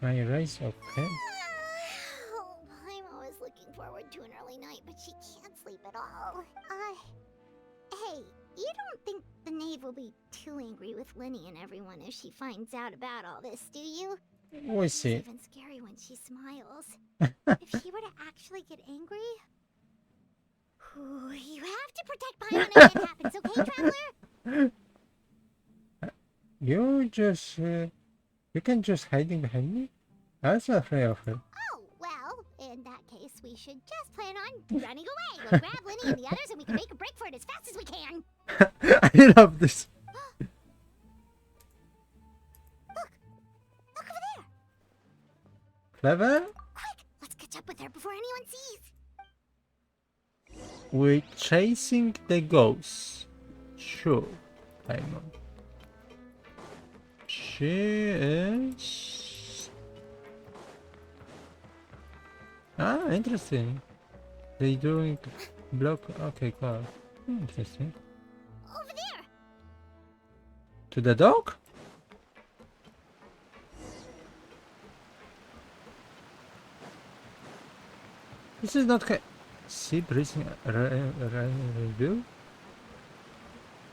My rice, okay. Oh, I'm always looking forward to an early night, but she can't sleep at all. Hey, you don't think the knave will be too angry with Linny and everyone if she finds out about all this, do you? We It's see. even scary when she smiles. If she were to actually get angry... Ooh, you have to protect Paimon if it happens, okay, Traveler? You can just hiding behind me? I was afraid of her. Oh, well, in that case, we should just plan on running away. We'll grab Linny and the others and we can make a break for it as fast as we can. I love this. Look over there. Clever? Quick, let's catch up with her before anyone sees. We're chasing the ghosts. Sure, Paimon. She is... Ah, interesting. They doing block... Okay, cool. Interesting. Over there. To the dog? This is not... See, breathing... review?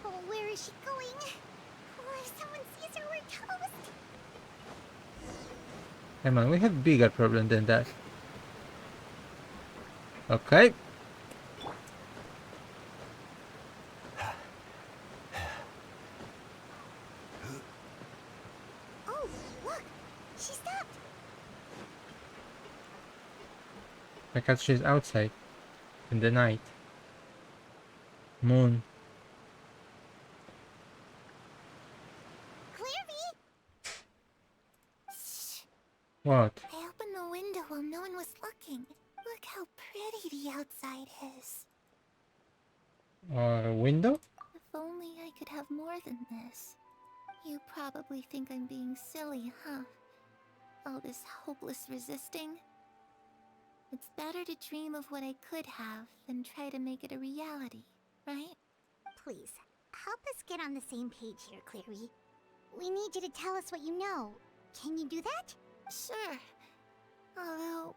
Oh, where is she going? Oh, if someone sees her, we're toast. Come on, we have bigger problem than that. Okay. Oh, look, she stopped. Because she's outside. In the night. Moon. Clairvy! Shh. What? I opened the window while no one was looking. Look how pretty the outside is. Window? If only I could have more than this. You probably think I'm being silly, huh? All this hopeless resisting. It's better to dream of what I could have than try to make it a reality, right? Please, help us get on the same page here, Clary. We need you to tell us what you know. Can you do that? Sure. Although,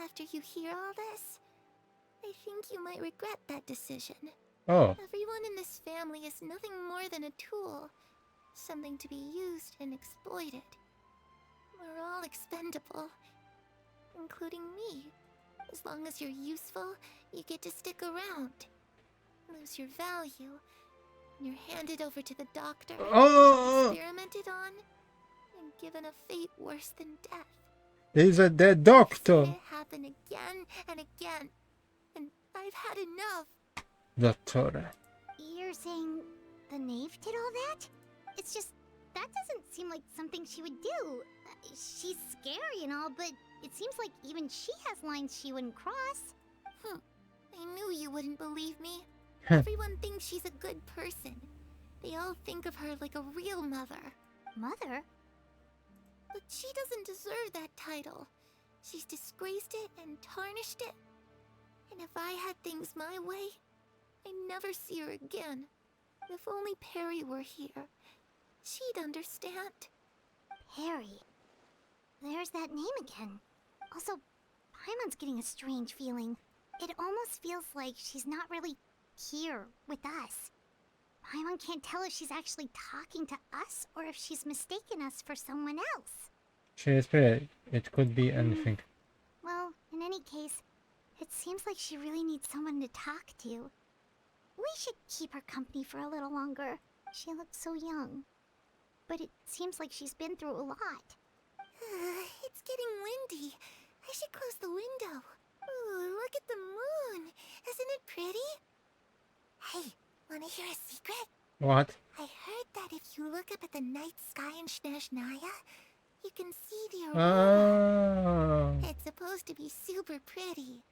after you hear all this, I think you might regret that decision. Oh. Everyone in this family is nothing more than a tool. Something to be used and exploited. We're all expendable. Including me. As long as you're useful, you get to stick around. Lose your value. You're handed over to the doctor. Oh! Experimented on. And given a fate worse than death. He's a dead I've doctor. seen it happen again and again. And I've had enough. Doctor. You're saying the knave did all that? It's just, that doesn't seem like something she would do. She's scary and all, but it seems like even she has lines she wouldn't cross. I knew you wouldn't believe me. Everyone thinks she's a good person. They all think of her like a real mother. Mother? But she doesn't deserve that title. She's disgraced it and tarnished it. And if I had things my way, I'd never see her again. If only Perry were here, she'd understand. Perry. There's that name again. Also, Paimon's getting a strange feeling. It almost feels like she's not really here with us. Paimon can't tell if she's actually talking to us or if she's mistaken us for someone else. She is pretty. It could be anything. Well, in any case, it seems like she really needs someone to talk to. We should keep her company for a little longer. She looks so young. But it seems like she's been through a lot. It's getting windy. I should close the window. Ooh, look at the moon. Isn't it pretty? Hey, wanna hear a secret? What? I heard that if you look up at the night sky in Snezhnaya, you can see the aurora. Oh. It's supposed to be super pretty.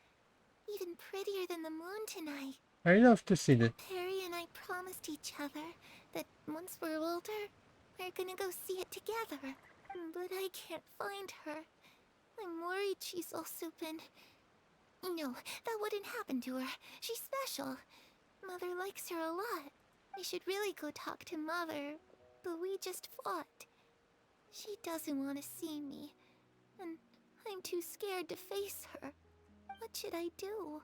Even prettier than the moon tonight. I love to see that. Perry and I promised each other that once we're older, we're gonna go see it together. But I can't find her. I'm worried she's also been... No, that wouldn't happen to her. She's special. Mother likes her a lot. I should really go talk to Mother, but we just fought. She doesn't want to see me. and I'm too scared to face her. What should I do?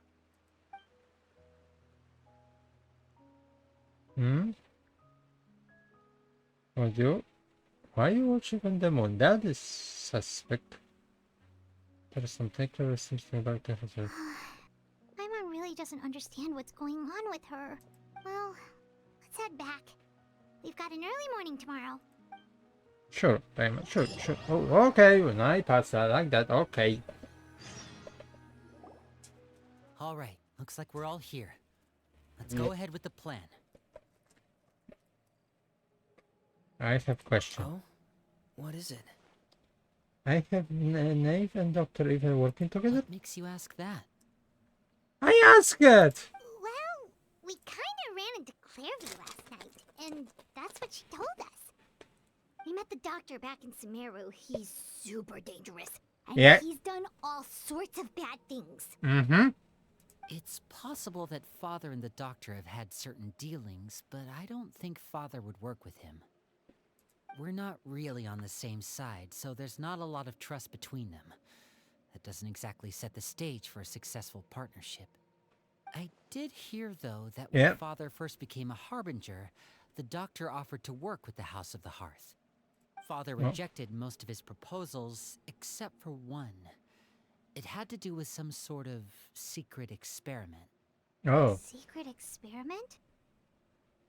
Would you? Why are you watching on the moon? That is suspect. There is some takeaway something about the hazard. Paimon really doesn't understand what's going on with her. Well, let's head back. We've got an early morning tomorrow. Sure, Paimon, sure. Oh, okay, when I pass that like that, okay. Alright, looks like we're all here. Let's go ahead with the plan. I have a question. Oh? What is it? I have Nave and Dr. Eva working together? What makes you ask that? I asked it! Well, we kinda ran into Clairvy last night, and that's what she told us. We met the doctor back in Sumeru. He's super dangerous. And Yeah. he's done all sorts of bad things. Mm-hmm. It's possible that Father and the Doctor have had certain dealings, but I don't think Father would work with him. We're not really on the same side, so there's not a lot of trust between them. That doesn't exactly set the stage for a successful partnership. I did hear, though, that when Father first became a Harbinger, the Doctor offered to work with the House of the Hearth. Father rejected most of his proposals, except for one. It had to do with some sort of secret experiment. Oh, Secret experiment?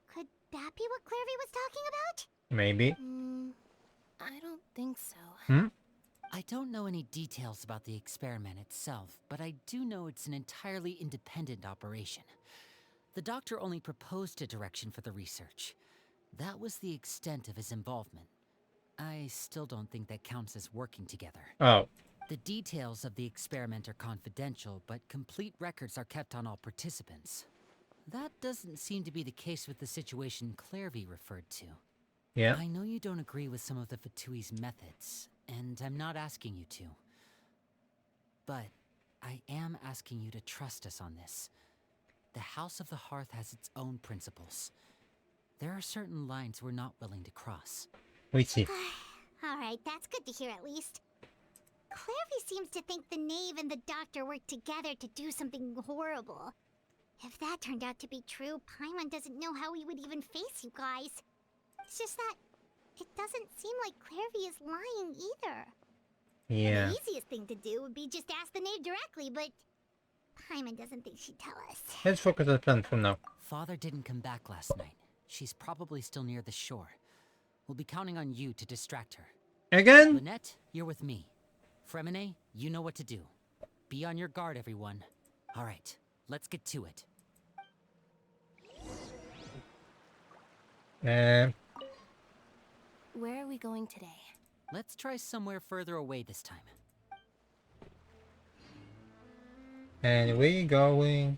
Could that be what Clairvy was talking about? maybe. I don't think so. I don't know any details about the experiment itself, but I do know it's an entirely independent operation. The Doctor only proposed a direction for the research. That was the extent of his involvement. I still don't think that counts as working together. Oh, The details of the experiment are confidential, but complete records are kept on all participants. That doesn't seem to be the case with the situation Clairvy referred to. yeah. I know you don't agree with some of the Fatui's methods, and I'm not asking you to. But I am asking you to trust us on this. The House of the Hearth has its own principles. There are certain lines we're not willing to cross. We see. Alright, that's good to hear at least. Clairvy seems to think the Knave and the Doctor worked together to do something horrible. If that turned out to be true, Paimon doesn't know how he would even face you guys. It's just that it doesn't seem like Clairvy is lying either. Yeah. The easiest thing to do would be just ask the Knave directly, but Paimon doesn't think she'd tell us. Let's focus on the plan for now. Father didn't come back last night. She's probably still near the shore. We'll be counting on you to distract her. Again? Lynette, you're with me. Fremine, you know what to do. Be on your guard, everyone. Alright, let's get to it. Where are we going today? Let's try somewhere further away this time. And we going.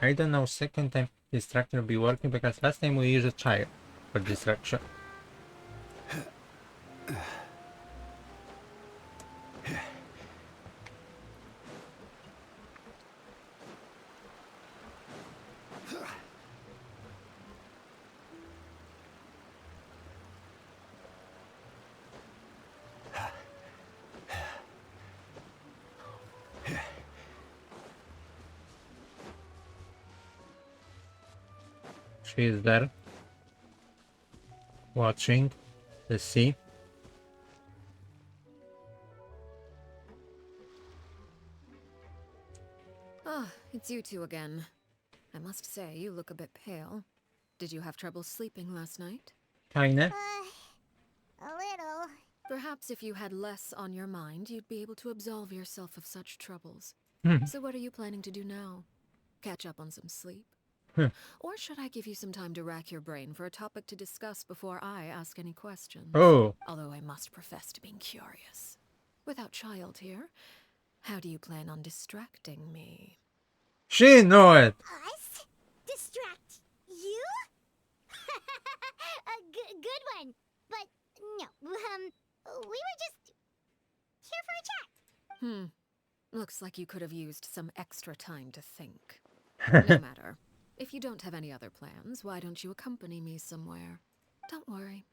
I don't know. Second time distractor will be working because last time we used a child for distraction. She is there, watching the sea. Ah, it's you two again. I must say, you look a bit pale. Did you have trouble sleeping last night? Kinda. A little. Perhaps if you had less on your mind, you'd be able to absolve yourself of such troubles. So what are you planning to do now? Catch up on some sleep? Or should I give you some time to rack your brain for a topic to discuss before I ask any questions? Oh, Although I must profess to being curious. Without child here, how do you plan on distracting me? she know it. Us? Distract you? Good one. But no, we were just here for a chat. Looks like you could have used some extra time to think. No matter. If you don't have any other plans, why don't you accompany me somewhere? Don't worry.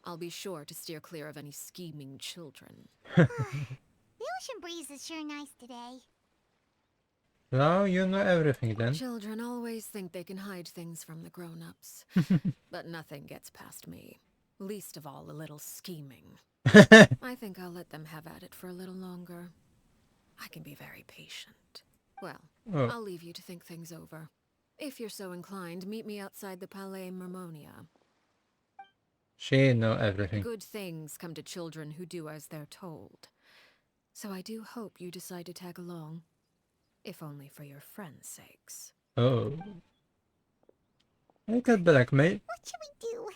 I'll be sure to steer clear of any scheming children. The ocean breeze is sure nice today. Now you know everything then. Children always think they can hide things from the grown-ups. But nothing gets past me. Least of all a little scheming. I think I'll let them have at it for a little longer. I can be very patient. Well, Oh. I'll leave you to think things over. If you're so inclined, meet me outside the Palais Mermonia. She know everything. Good things come to children who do as they're told. So I do hope you decide to tag along. If only for your friends' sakes. Oh. I got blackmail. What should we do?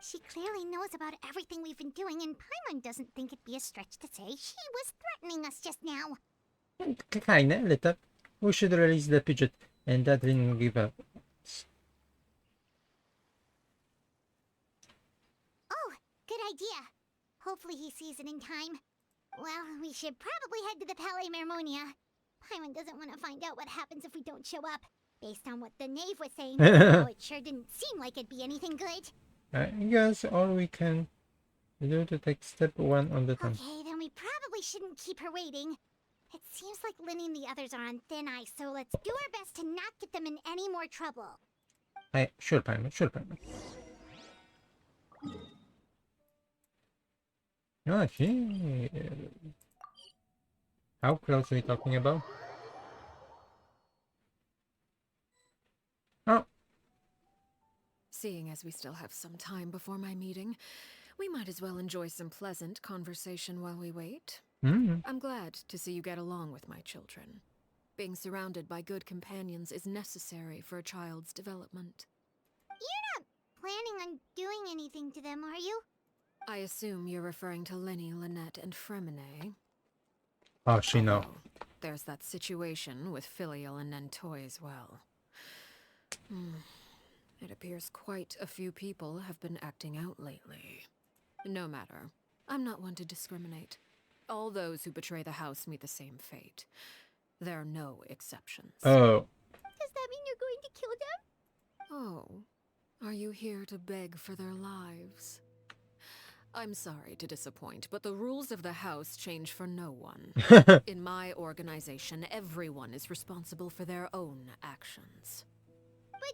She clearly knows about everything we've been doing, and Paimon doesn't think it'd be a stretch to say she was threatening us just now. Kinda, a little. We should release the Pidgeot, and that didn't give up. Oh, good idea. Hopefully he sees it in time. Well, we should probably head to the Palais Mermonia. Paimon doesn't want to find out what happens if we don't show up. Based on what the knave was saying, though, it sure didn't seem like it'd be anything good. I guess all we can do to take step one on the time. Okay, then we probably shouldn't keep her waiting. It seems like Linny and the others are on thin ice, so let's do our best to not get them in any more trouble. Hey, sure, Paimon, sure, Paimon. Okay. How close are we talking about? Oh, Seeing as we still have some time before my meeting, we might as well enjoy some pleasant conversation while we wait. I'm glad to see you get along with my children. Being surrounded by good companions is necessary for a child's development. You're not planning on doing anything to them, are you? I assume you're referring to Linny, Lynette, and Fremine. oh, she know. Although, there's that situation with Filial and Nentoy as well. It appears quite a few people have been acting out lately. No matter. I'm not one to discriminate. All those who betray the house meet the same fate. There are no exceptions. Oh, Does that mean you're going to kill them? Oh, are you here to beg for their lives? I'm sorry to disappoint, but the rules of the house change for no one. In my organization, everyone is responsible for their own actions. But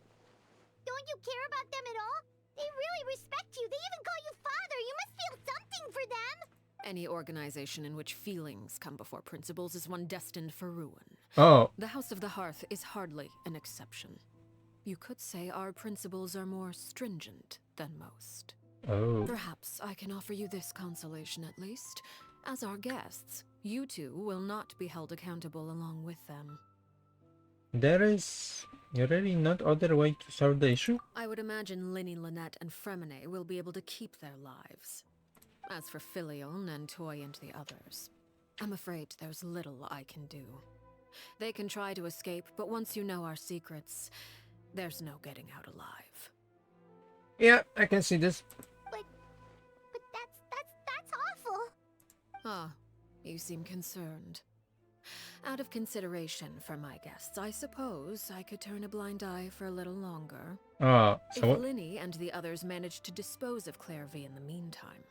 don't you care about them at all? They really respect you. They even call you father. You must feel something for them. Any organization in which feelings come before principles is one destined for ruin. oh, The House of the Hearth is hardly an exception. You could say our principles are more stringent than most. oh. Perhaps I can offer you this consolation at least. As our guests, you two will not be held accountable along with them. There is really not other way to solve the issue? I would imagine Linny, Lynette, and Fremine will be able to keep their lives. As for Filial, Nentoy, and the others, I'm afraid there's little I can do. They can try to escape, but once you know our secrets, there's no getting out alive. Yeah, I can see this. But that's awful. Ah, you seem concerned. Out of consideration for my guests, I suppose I could turn a blind eye for a little longer. Oh, If so what? Linny and the others manage to dispose of Clairvy in the meantime,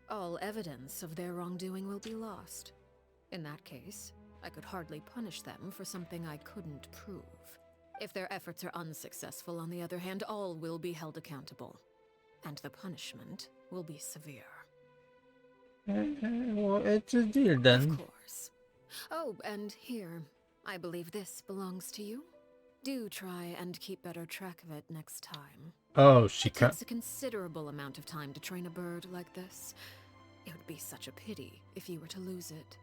all evidence of their wrongdoing will be lost. In that case, I could hardly punish them for something I couldn't prove. If their efforts are unsuccessful, on the other hand, all will be held accountable. And the punishment will be severe. Well, it's a deal Of then. course. Oh, and here, I believe this belongs to you. Do try and keep better track of it next time. Oh, she It can't. takes a considerable amount of time to train a bird like this. It would be such a pity if you were to lose it.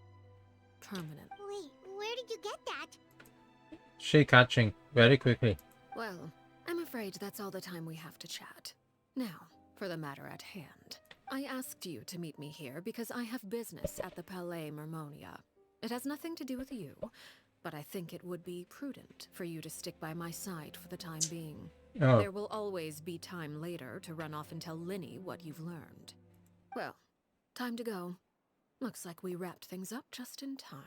Permanently. Wait, where did you get that? She catching very quickly. Well, I'm afraid that's all the time we have to chat. Now, for the matter at hand. I asked you to meet me here because I have business at the Palais Mermonia. It has nothing to do with you, but I think it would be prudent for you to stick by my side for the time being. Oh, There will always be time later to run off and tell Linny what you've learned. Well, time to go. Looks like we wrapped things up just in time.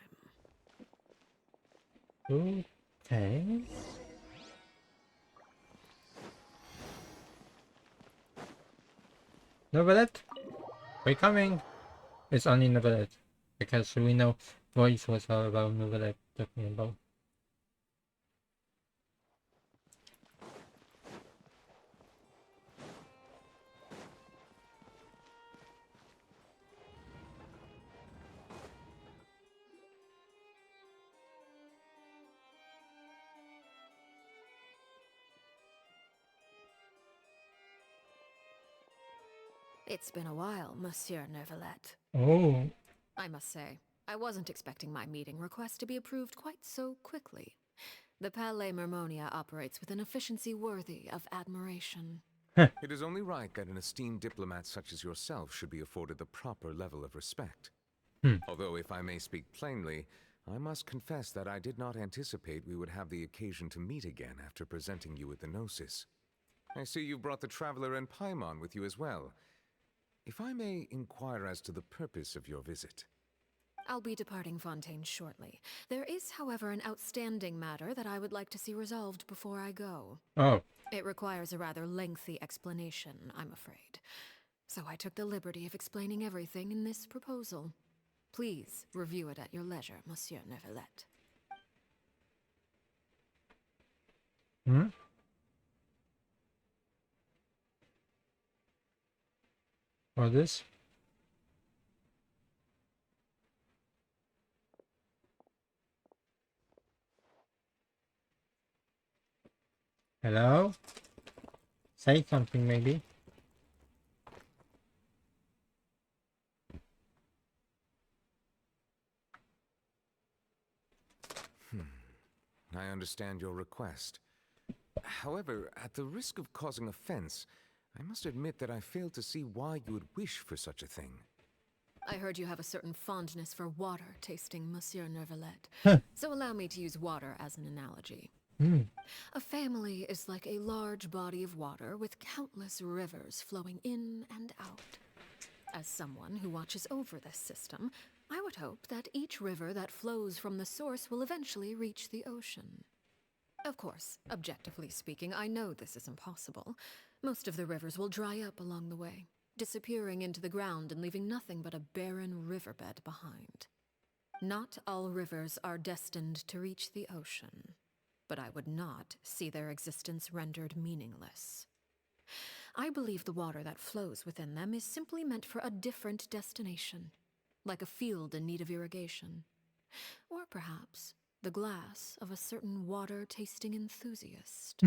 okay. Novelette, we're coming. It's only Novelette because we know voice was all about Novelette talking about. It's been a while, Monsieur Neuvillette. Oh, I must say, I wasn't expecting my meeting request to be approved quite so quickly. The Palais Mermonia operates with an efficiency worthy of admiration. It is only right that an esteemed diplomat such as yourself should be afforded the proper level of respect. Although, if I may speak plainly, I must confess that I did not anticipate we would have the occasion to meet again after presenting you with the Gnosis. I see you brought the Traveler and Paimon with you as well. If I may inquire as to the purpose of your visit. I'll be departing Fontaine shortly. There is, however, an outstanding matter that I would like to see resolved before I go. oh, It requires a rather lengthy explanation, I'm afraid. So I took the liberty of explaining everything in this proposal. Please review it at your leisure, Monsieur Neuvillette. hmm? Or this? Hello? Say something, maybe. I understand your request. However, at the risk of causing offense, I must admit that I fail to see why you would wish for such a thing. I heard you have a certain fondness for water tasting, Monsieur Neuvillette. Huh. So allow me to use water as an analogy. Hmm. A family is like a large body of water with countless rivers flowing in and out. As someone who watches over this system, I would hope that each river that flows from the source will eventually reach the ocean. Of course, objectively speaking, I know this is impossible. Most of the rivers will dry up along the way, disappearing into the ground and leaving nothing but a barren riverbed behind. Not all rivers are destined to reach the ocean, but I would not see their existence rendered meaningless. I believe the water that flows within them is simply meant for a different destination, like a field in need of irrigation. Or perhaps the glass of a certain water-tasting enthusiast.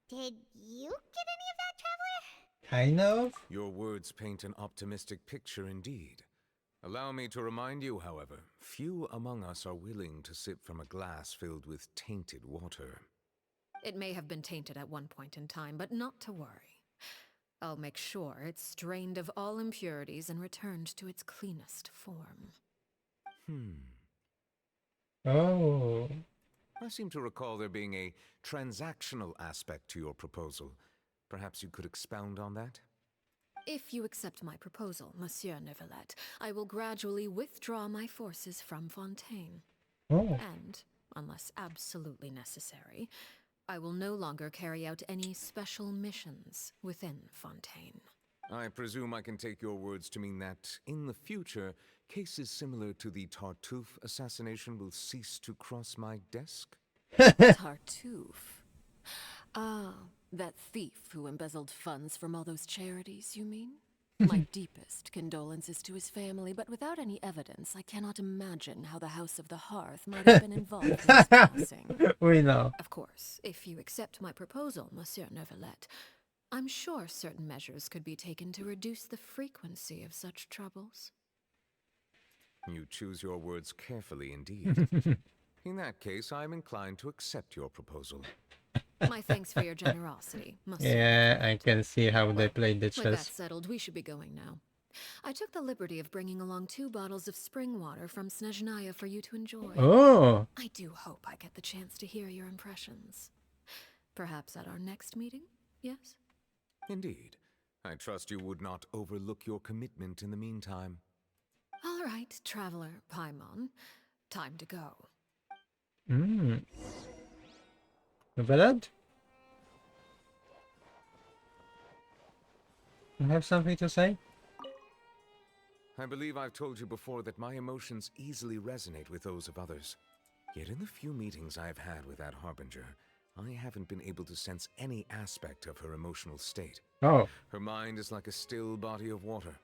Did you get any of that, Traveler? Kind of? Your words paint an optimistic picture indeed. Allow me to remind you, however, few among us are willing to sip from a glass filled with tainted water. It may have been tainted at one point in time, but not to worry. I'll make sure it's strained of all impurities and returned to its cleanest form. Oh. I seem to recall there being a transactional aspect to your proposal. Perhaps you could expound on that? If you accept my proposal, Monsieur Neuvillette, I will gradually withdraw my forces from Fontaine. Oh. And, unless absolutely necessary, I will no longer carry out any special missions within Fontaine. I presume I can take your words to mean that, in the future, cases similar to the Tartuffe assassination will cease to cross my desk? Tartuffe? Ah, that thief who embezzled funds from all those charities, you mean? My deepest condolences to his family, but without any evidence, I cannot imagine how the House of the Hearth might have been involved in his passing. We know. Of course, if you accept my proposal, Monsieur Neuvillette, I'm sure certain measures could be taken to reduce the frequency of such troubles. You choose your words carefully indeed. In that case, I am inclined to accept your proposal. My thanks for your generosity, Monsieur. Yeah, I can see how they played the With that chess. settled, we should be going now. I took the liberty of bringing along 2 bottles of spring water from Snezhnaya for you to enjoy. Oh. I do hope I get the chance to hear your impressions. Perhaps at our next meeting, yes? Indeed. I trust you would not overlook your commitment in the meantime. All right, Traveler Paimon. Time to go. Novelette? You have something to say? I believe I've told you before that my emotions easily resonate with those of others. Yet in the few meetings I've had with that Harbinger, I haven't been able to sense any aspect of her emotional state. Oh. Her mind is like a still body of water.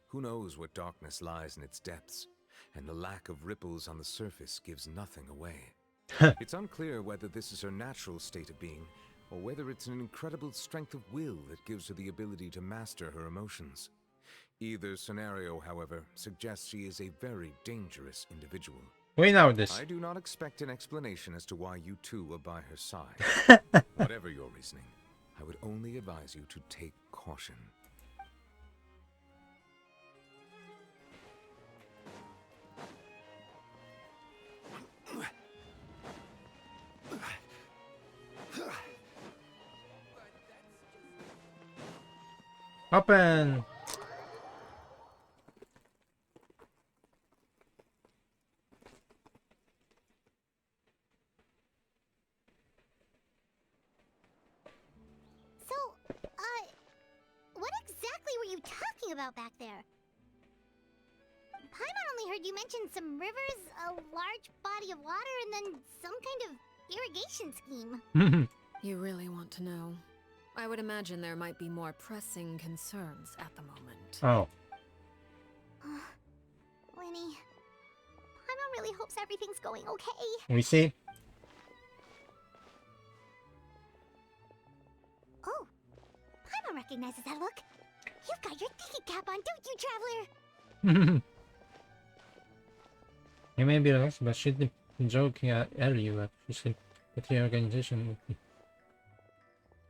Who knows what darkness lies in its depths, and the lack of ripples on the surface gives nothing away. It's unclear whether this is her natural state of being, or whether it's an incredible strength of will that gives her the ability to master her emotions. Either scenario, however, suggests she is a very dangerous individual. We know this. I do not expect an explanation as to why you two are by her side. Whatever your reasoning, I would only advise you to take caution. Open! So, what exactly were you talking about back there? Paimon only heard you mention some rivers, a large body of water, and then some kind of irrigation scheme. You really want to know? I would imagine there might be more pressing concerns at the moment. Oh. Winnie, Paimon really hopes everything's going okay. We see. Oh, Paimon recognizes that look. You've got your thinking cap on, don't you, Traveler? He may be relaxed, but she'd been joking earlier. She said that the organization would be.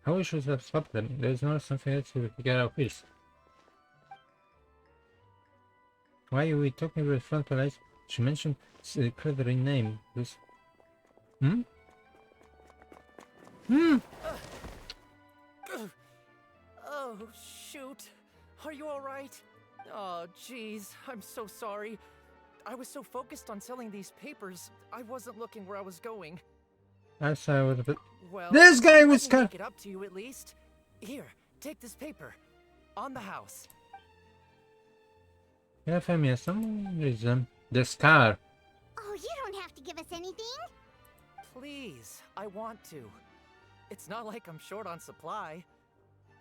How we should have stopped them? There's not something else to get out of this. Why are we talking about front police? She mentioned the clever name. This. Hmm? Hmm? Oh, shoot. Are you alright? Oh, jeez. I'm so sorry. I was so focused on selling these papers, I wasn't looking where I was going. I saw it a bit. Well, This guy was let me kind. make it up to you at least. Here, take this paper. On the house. Yeah, Femia, some reason. This car. Oh, you don't have to give us anything. Please, I want to. It's not like I'm short on supply.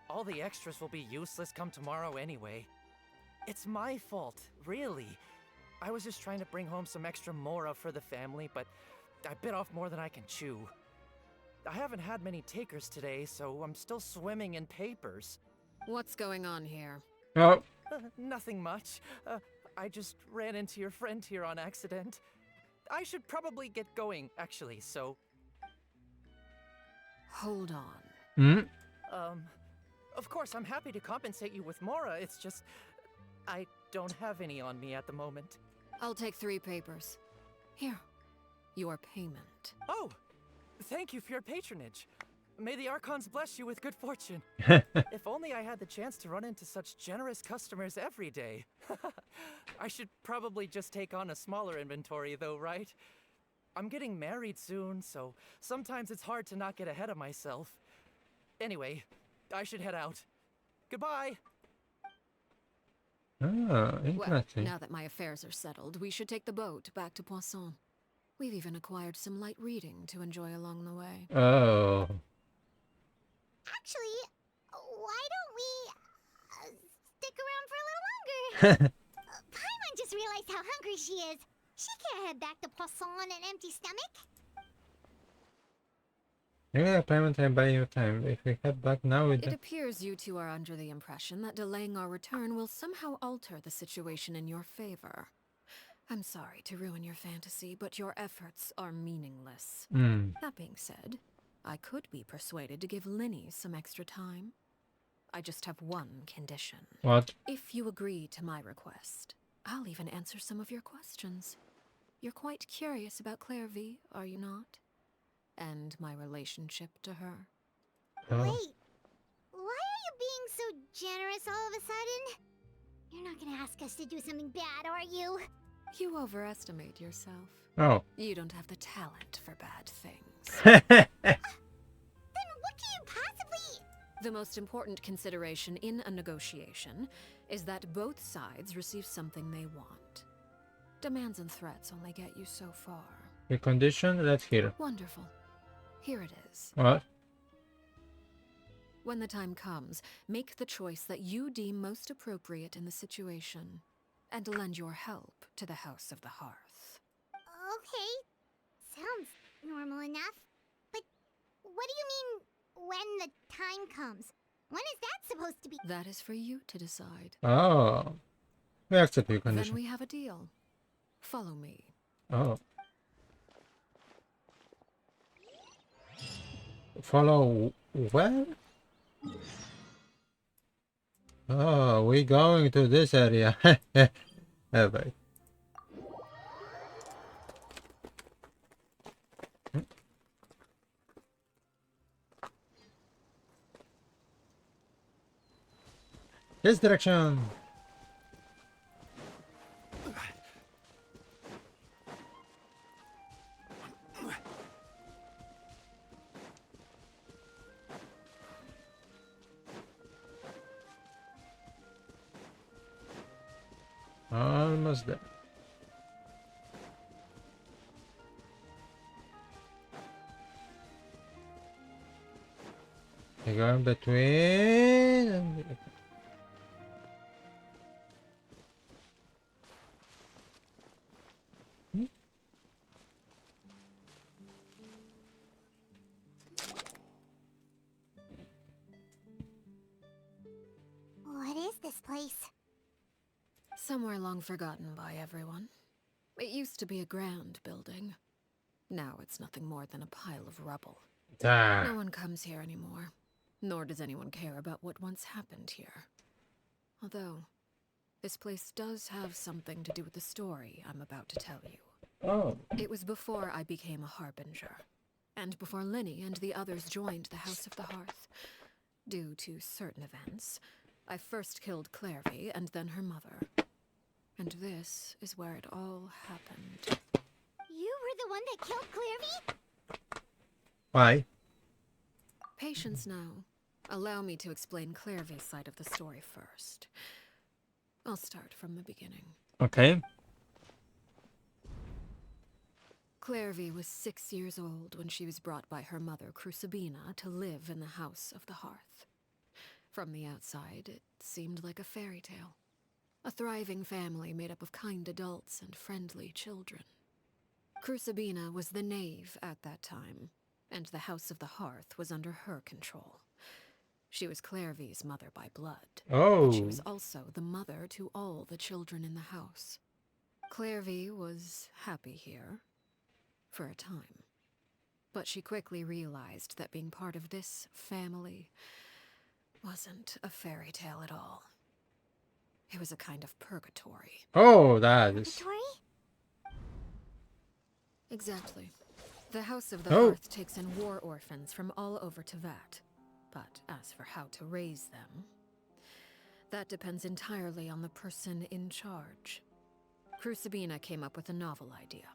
All the extras will be useless come tomorrow anyway. It's my fault, really. I was just trying to bring home some extra mora for the family, but I bit off more than I can chew. I haven't had many takers today, so I'm still swimming in papers. What's going on here? Oh. Nothing much. I just ran into your friend here on accident. I should probably get going, actually, so... Hold on. Hmm? Of course, I'm happy to compensate you with mora, it's just... I don't have any on me at the moment. I'll take 3 papers. Here. Your payment. Oh! Thank you for your patronage. May the Archons bless you with good fortune. If only I had the chance to run into such generous customers every day. I should probably just take on a smaller inventory though, right? I'm getting married soon, so sometimes it's hard to not get ahead of myself. Anyway, I should head out. Goodbye! Oh, Well, interesting. now that my affairs are settled, we should take the boat back to Poisson. We've even acquired some light reading to enjoy along the way. Oh. Actually, why don't we stick around for a little longer? Paimon just realized how hungry she is. She can't head back to Poisson on an empty stomach. Maybe the payment and buy your time. If we head back now with It appears you two are under the impression that delaying our return will somehow alter the situation in your favor. I'm sorry to ruin your fantasy, but your efforts are meaningless. That being said, I could be persuaded to give Linny some extra time. I just have one condition. What? If you agree to my request, I'll even answer some of your questions. You're quite curious about Claire V, are you not? And my relationship to her. Oh. Wait, why are you being so generous all of a sudden? You're not gonna ask us to do something bad, are you? You overestimate yourself. Oh. You don't have the talent for bad things. Then what can you possibly... The most important consideration in a negotiation is that both sides receive something they want. Demands and threats only get you so far. The condition, let's hear. Wonderful. Here it is. What? When the time comes, make the choice that you deem most appropriate in the situation, and lend your help to the House of the Hearth. Okay. Sounds normal enough. But what do you mean, when the time comes? When is that supposed to be? That is for you to decide. Oh. We accept your Then condition. we have a deal. Follow me. Oh. Follow where? Oh, we going to this area. Alright. This direction. Almost there. You go in between and What is this place? Somewhere long forgotten by everyone. It used to be a grand building. Now it's nothing more than a pile of rubble. No one comes here anymore, nor does anyone care about what once happened here. Although, this place does have something to do with the story I'm about to tell you. Oh. It was before I became a harbinger, and before Linny and the others joined the House of the Hearth. Due to certain events, I first killed Clairvy and then her mother. And this is where it all happened. You were the one that killed Clairvy? Why? Patience now. Allow me to explain Clairvy's side of the story first. I'll start from the beginning. Okay. Clairvy was 6 years old when she was brought by her mother, Crucibina, to live in the House of the Hearth. From the outside, it seemed like a fairy tale. A thriving family made up of kind adults and friendly children. Crucibina was the knave at that time, and the House of the Hearth was under her control. She was Clairvy's mother by blood, Oh. but she was also the mother to all the children in the house. Clairvy was happy here, for a time. But she quickly realized that being part of this family wasn't a fairy tale at all. It was a kind of purgatory. Oh, that is. Purgatory? Exactly. The House of the Oh. Hearth takes in war orphans from all over Tevat. But as for how to raise them, that depends entirely on the person in charge. Crucibina came up with a novel idea.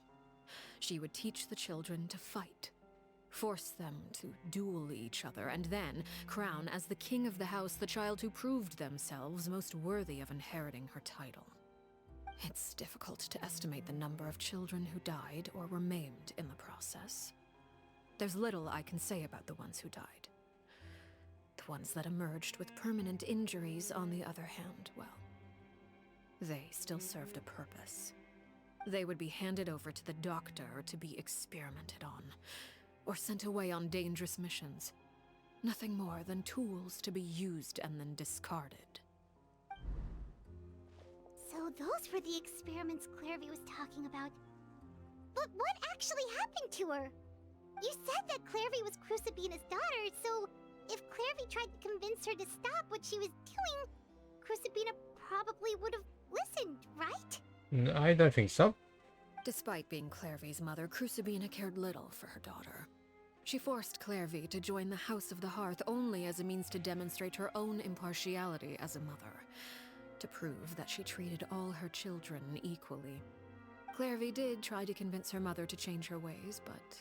She would teach the children to fight, force them to duel each other, and then crown as the king of the house the child who proved themselves most worthy of inheriting her title. It's difficult to estimate the number of children who died or were maimed in the process. There's little I can say about the ones who died. The ones that emerged with permanent injuries, on the other hand, well, they still served a purpose. They would be handed over to the doctor to be experimented on, or sent away on dangerous missions. Nothing more than tools to be used and then discarded. So those were the experiments Clairvy was talking about. But what actually happened to her? You said that Clairvy was Crucibina's daughter, so if Clairvy tried to convince her to stop what she was doing, Crucibina probably would have listened, right? I don't think so. Despite being Clairvy's mother, Crucibina cared little for her daughter. She forced Clairvy to join the House of the Hearth only as a means to demonstrate her own impartiality as a mother, to prove that she treated all her children equally. Clairvy did try to convince her mother to change her ways, but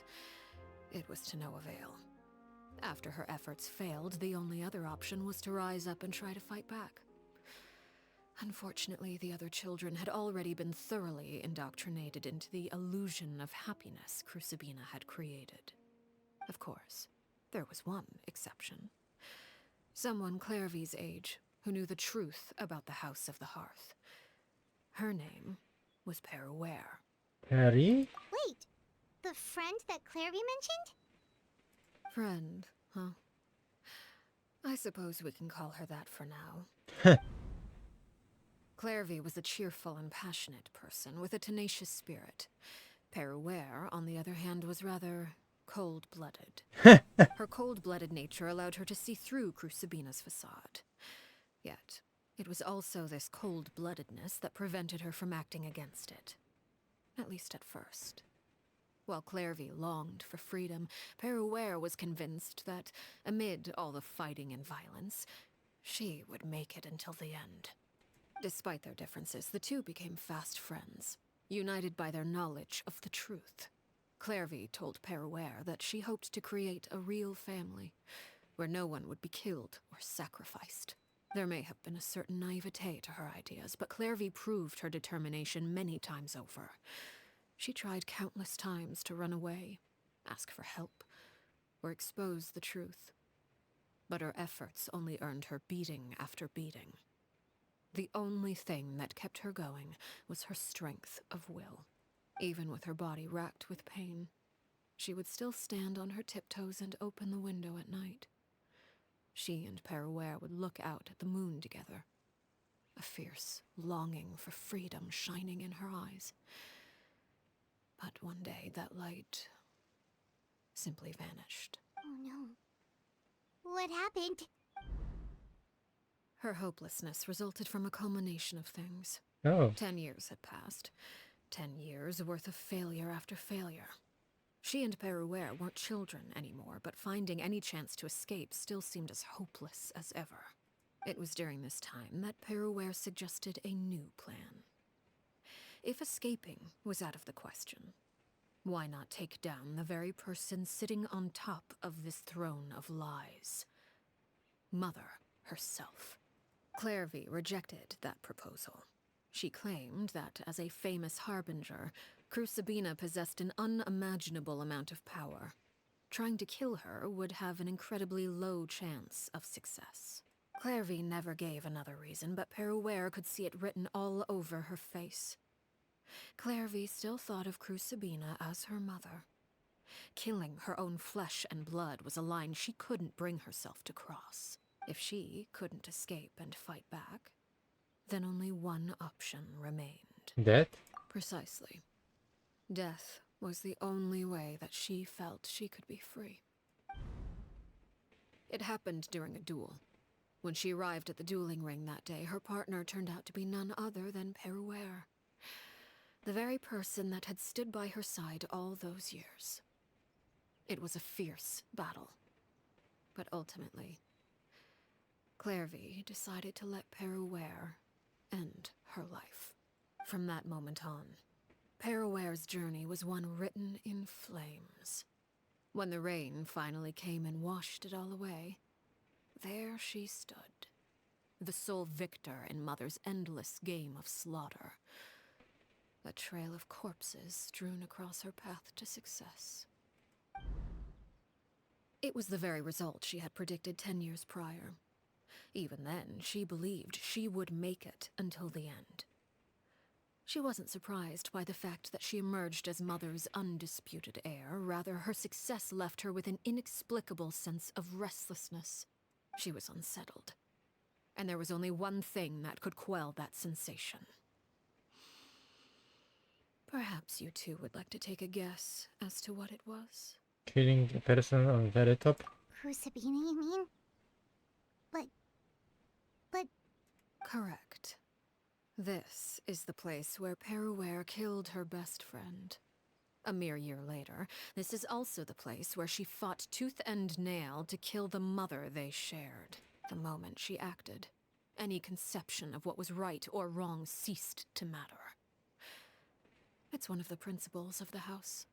it was to no avail. After her efforts failed, the only other option was to rise up and try to fight back. Unfortunately, the other children had already been thoroughly indoctrinated into the illusion of happiness Crucibina had created. Of course, there was one exception. Someone Clairvy's age who knew the truth about the House of the Hearth. Her name was Peruere. Perry? Wait, the friend that Clairvy mentioned? Friend, huh? I suppose we can call her that for now. Clairvy was a cheerful and passionate person with a tenacious spirit. Peruere, on the other hand, was rather cold-blooded. Her cold-blooded nature allowed her to see through Crucibina's facade. Yet, it was also this cold-bloodedness that prevented her from acting against it. At least at first. While Clairvy longed for freedom, Peruere was convinced that, amid all the fighting and violence, she would make it until the end. Despite their differences, the two became fast friends, united by their knowledge of the truth. Clairvy told Peruere that she hoped to create a real family, where no one would be killed or sacrificed. There may have been a certain naivete to her ideas, but Clairvy proved her determination many times over. She tried countless times to run away, ask for help, or expose the truth. But her efforts only earned her beating after beating. The only thing that kept her going was her strength of will. Even with her body racked with pain, she would still stand on her tiptoes and open the window at night. She and Peruere would look out at the moon together, a fierce longing for freedom shining in her eyes. But one day that light simply vanished. Oh no. What happened? Her hopelessness resulted from a culmination of things. Oh. 10 years had passed. 10 years worth of failure after failure. She and Peruere weren't children anymore, but finding any chance to escape still seemed as hopeless as ever. It was during this time that Peruere suggested a new plan. If escaping was out of the question, why not take down the very person sitting on top of this throne of lies? Mother herself. Clairvy rejected that proposal. She claimed that, as a famous harbinger, Crucibina possessed an unimaginable amount of power. Trying to kill her would have an incredibly low chance of success. Clairvy never gave another reason, but Peruere could see it written all over her face. Clairvy still thought of Crucibina as her mother. Killing her own flesh and blood was a line she couldn't bring herself to cross. If she couldn't escape and fight back, then only one option remained. Death? Precisely. Death was the only way that she felt she could be free. It happened during a duel. When she arrived at the dueling ring that day, her partner turned out to be none other than Peruere. The very person that had stood by her side all those years. It was a fierce battle. But ultimately, Clairvy decided to let Peruere end her life. From that moment on, Peruere's journey was one written in flames. When the rain finally came and washed it all away, there she stood, the sole victor in Mother's endless game of slaughter. A trail of corpses strewn across her path to success. It was the very result she had predicted 10 years prior. Even then, she believed she would make it until the end. She wasn't surprised by the fact that she emerged as Mother's undisputed heir. Rather, her success left her with an inexplicable sense of restlessness. She was unsettled. And there was only one thing that could quell that sensation. Perhaps you two would like to take a guess as to what it was? Killing the person on the very top? Crucibina, you mean? But... Correct. This is the place where Peruere killed her best friend. A mere year later, this is also the place where she fought tooth and nail to kill the mother they shared. The moment she acted, any conception of what was right or wrong ceased to matter. It's one of the principles of the house.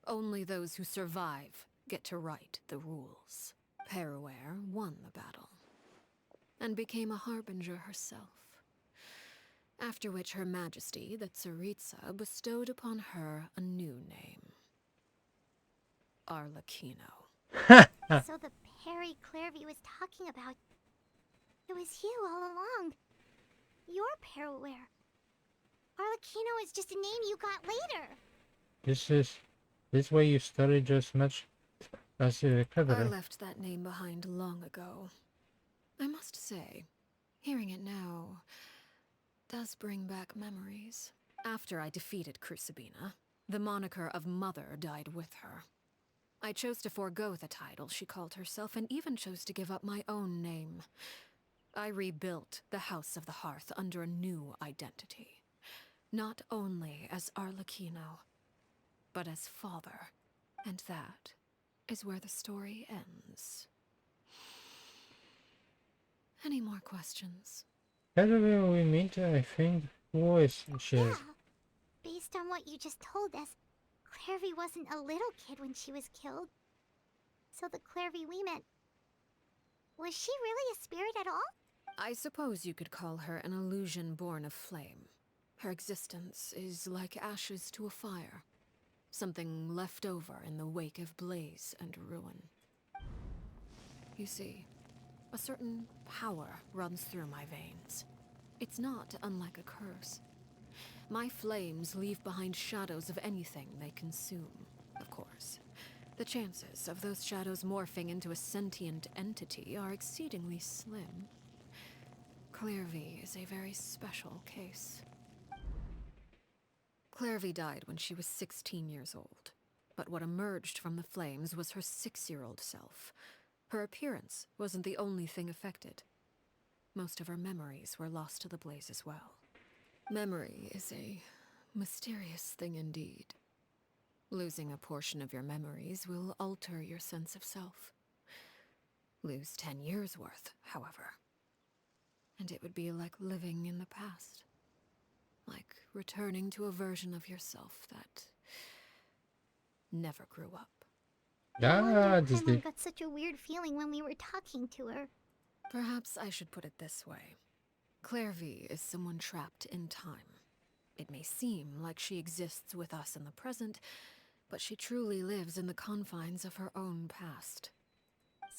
Only those who survive get to write the rules. Peruer won the battle, and became a harbinger herself. After which Her Majesty, the Tsaritsa, bestowed upon her a new name. Arlecchino. So the Perry Clairvy was talking about, it was you all along. You're Peruer. Arlecchino is just a name you got later. This way you study just much as I clever. left that name behind long ago. I must say, hearing it now does bring back memories. After I defeated Crucibina, the moniker of Mother died with her. I chose to forego the title she called herself, and even chose to give up my own name. I rebuilt the House of the Hearth under a new identity. Not only as Arlecchino, but as father. And that is where the story ends. Any more questions? Everywhere we meet, I think, who is she? Yeah. Based on what you just told us, Clairvy wasn't a little kid when she was killed. So the Clairvy we met, was she really a spirit at all? I suppose you could call her an illusion born of flame. Her existence is like ashes to a fire. Something left over in the wake of blaze and ruin. You see, a certain power runs through my veins. It's not unlike a curse. My flames leave behind shadows of anything they consume, of course. The chances of those shadows morphing into a sentient entity are exceedingly slim. Clairvy is a very special case. Clairvy died when she was 16 years old, but what emerged from the flames was her 6-year-old self. Her appearance wasn't the only thing affected. Most of her memories were lost to the blaze as well. Memory is a mysterious thing indeed. Losing a portion of your memories will alter your sense of self. Lose 10 years' worth, however, and it would be like living in the past. Like returning to a version of yourself that never grew up. I wonder This Paimon the got such a weird feeling when we were talking to her. Perhaps I should put it this way. Clairvy is someone trapped in time. It may seem like she exists with us in the present, but she truly lives in the confines of her own past.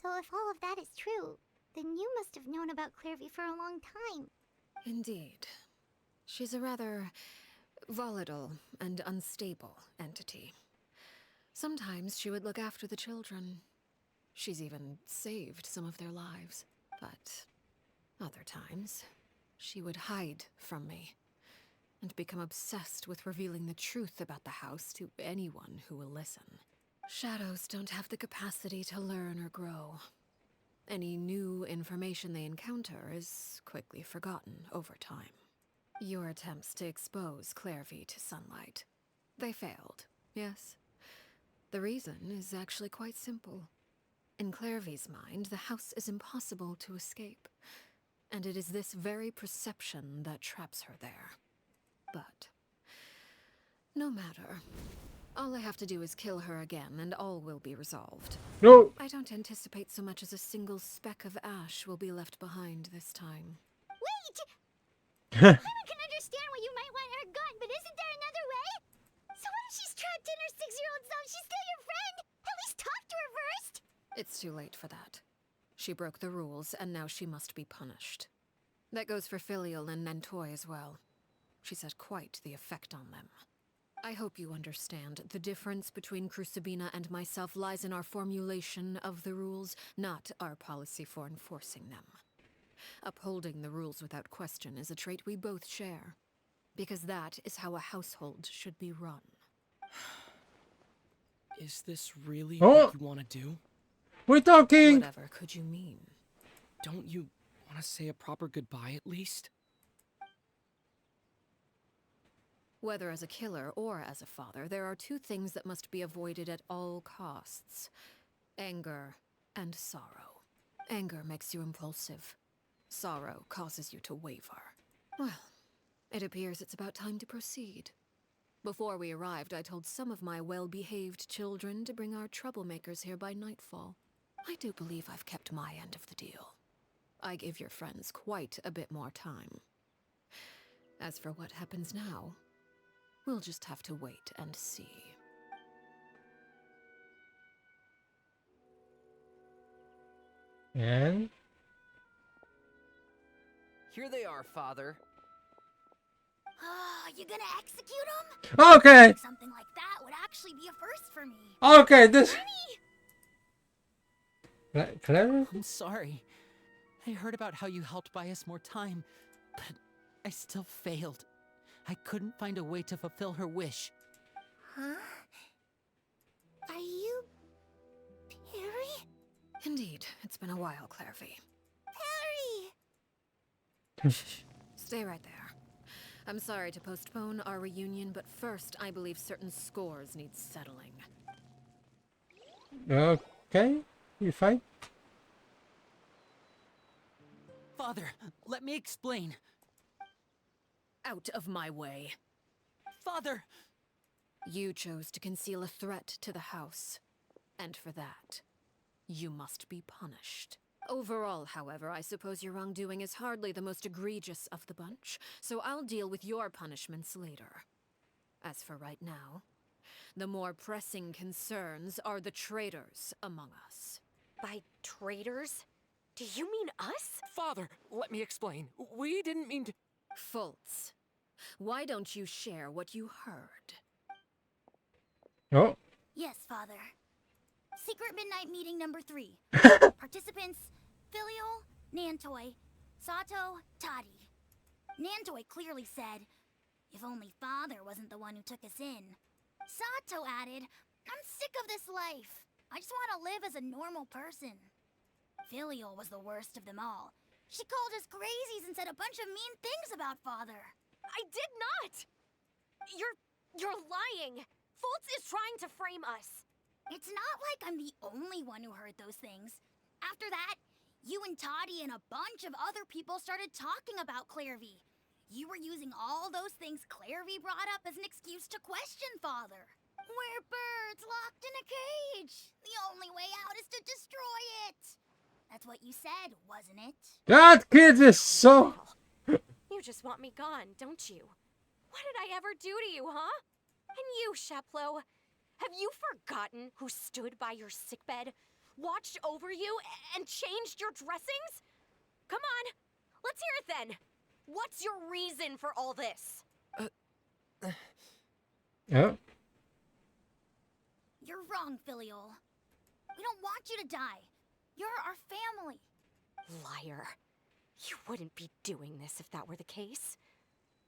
So if all of that is true, then you must have known about Clairvy for a long time. Indeed. She's a rather volatile and unstable entity. Sometimes she would look after the children. She's even saved some of their lives. But other times, she would hide from me and become obsessed with revealing the truth about the house to anyone who will listen. Shadows don't have the capacity to learn or grow. Any new information they encounter is quickly forgotten over time. Your attempts to expose Clairvy to sunlight. They failed, yes. The reason is actually quite simple. In Clairvy's mind, the house is impossible to escape, and it is this very perception that traps her there. But no matter. All I have to do is kill her again, and all will be resolved. no. I don't anticipate so much as a single speck of ash will be left behind this time. Wait! I can understand why you might want her gun, but isn't there another way? So what if she's trapped in her 6-year-old self? She's still your friend! At least talk to her first! It's too late for that. She broke the rules, and now she must be punished. That goes for Filial and Nantoy as well. She's had quite the effect on them. I hope you understand. The difference between Crucibina and myself lies in our formulation of the rules, not our policy for enforcing them. Upholding the rules without question is a trait we both share, because that is how a household should be run. Is this really Oh! what you want to do? We're talking. Whatever could you mean? Don't you want to say a proper goodbye at least? Whether as a killer or as a father, there are two things that must be avoided at all costs: anger and sorrow. Anger makes you impulsive. Sorrow causes you to waver. Well, it appears it's about time to proceed. Before we arrived, I told some of my well-behaved children to bring our troublemakers here by nightfall. I do believe I've kept my end of the deal. I gave your friends quite a bit more time. As for what happens now, we'll just have to wait and see. And Here they are, Father. You gonna execute him? okay, Something like that would actually be a first for me. okay, this. Clever? I'm sorry. I heard about how you helped buy us more time, but I still failed. I couldn't find a way to fulfill her wish. Huh? Are you... Perry? Indeed, it's been a while, Clairvy. Perry! Stay right there. I'm sorry to postpone our reunion, but first, I believe certain scores need settling. Okay, you fine? Father, let me explain. Out of my way. Father! You chose to conceal a threat to the house, and for that, you must be punished. Overall, however, I suppose your wrongdoing is hardly the most egregious of the bunch, so I'll deal with your punishments later. As for right now, the more pressing concerns are the traitors among us. By traitors? Do you mean us? Father, let me explain. We didn't mean to... Fultz, why don't you share what you heard? Oh, Yes, Father. Secret midnight meeting number 3. Participants, Filial, Nantoi, Sato, Tadi. Nantoi clearly said, if only Father wasn't the one who took us in. Sato added, I'm sick of this life. I just want to live as a normal person. Filial was the worst of them all. She called us crazies and said a bunch of mean things about Father. I did not! You're lying! Fultz is trying to frame us. It's not like I'm the only one who heard those things. After that, you and Toddy and a bunch of other people started talking about Clairvy. You were using all those things Clairvy brought up as an excuse to question Father. We're birds locked in a cage. The only way out is to destroy it. That's what you said, wasn't it? that kid is so. You just want me gone, don't you? What did I ever do to you, huh? And you, Sheplo, have you forgotten who stood by your sickbed, watched over you, and changed your dressings? Come on, let's hear it then. What's your reason for all this? Oh, You're wrong, Filial. We don't want you to die. You're our family. Liar. You wouldn't be doing this if that were the case.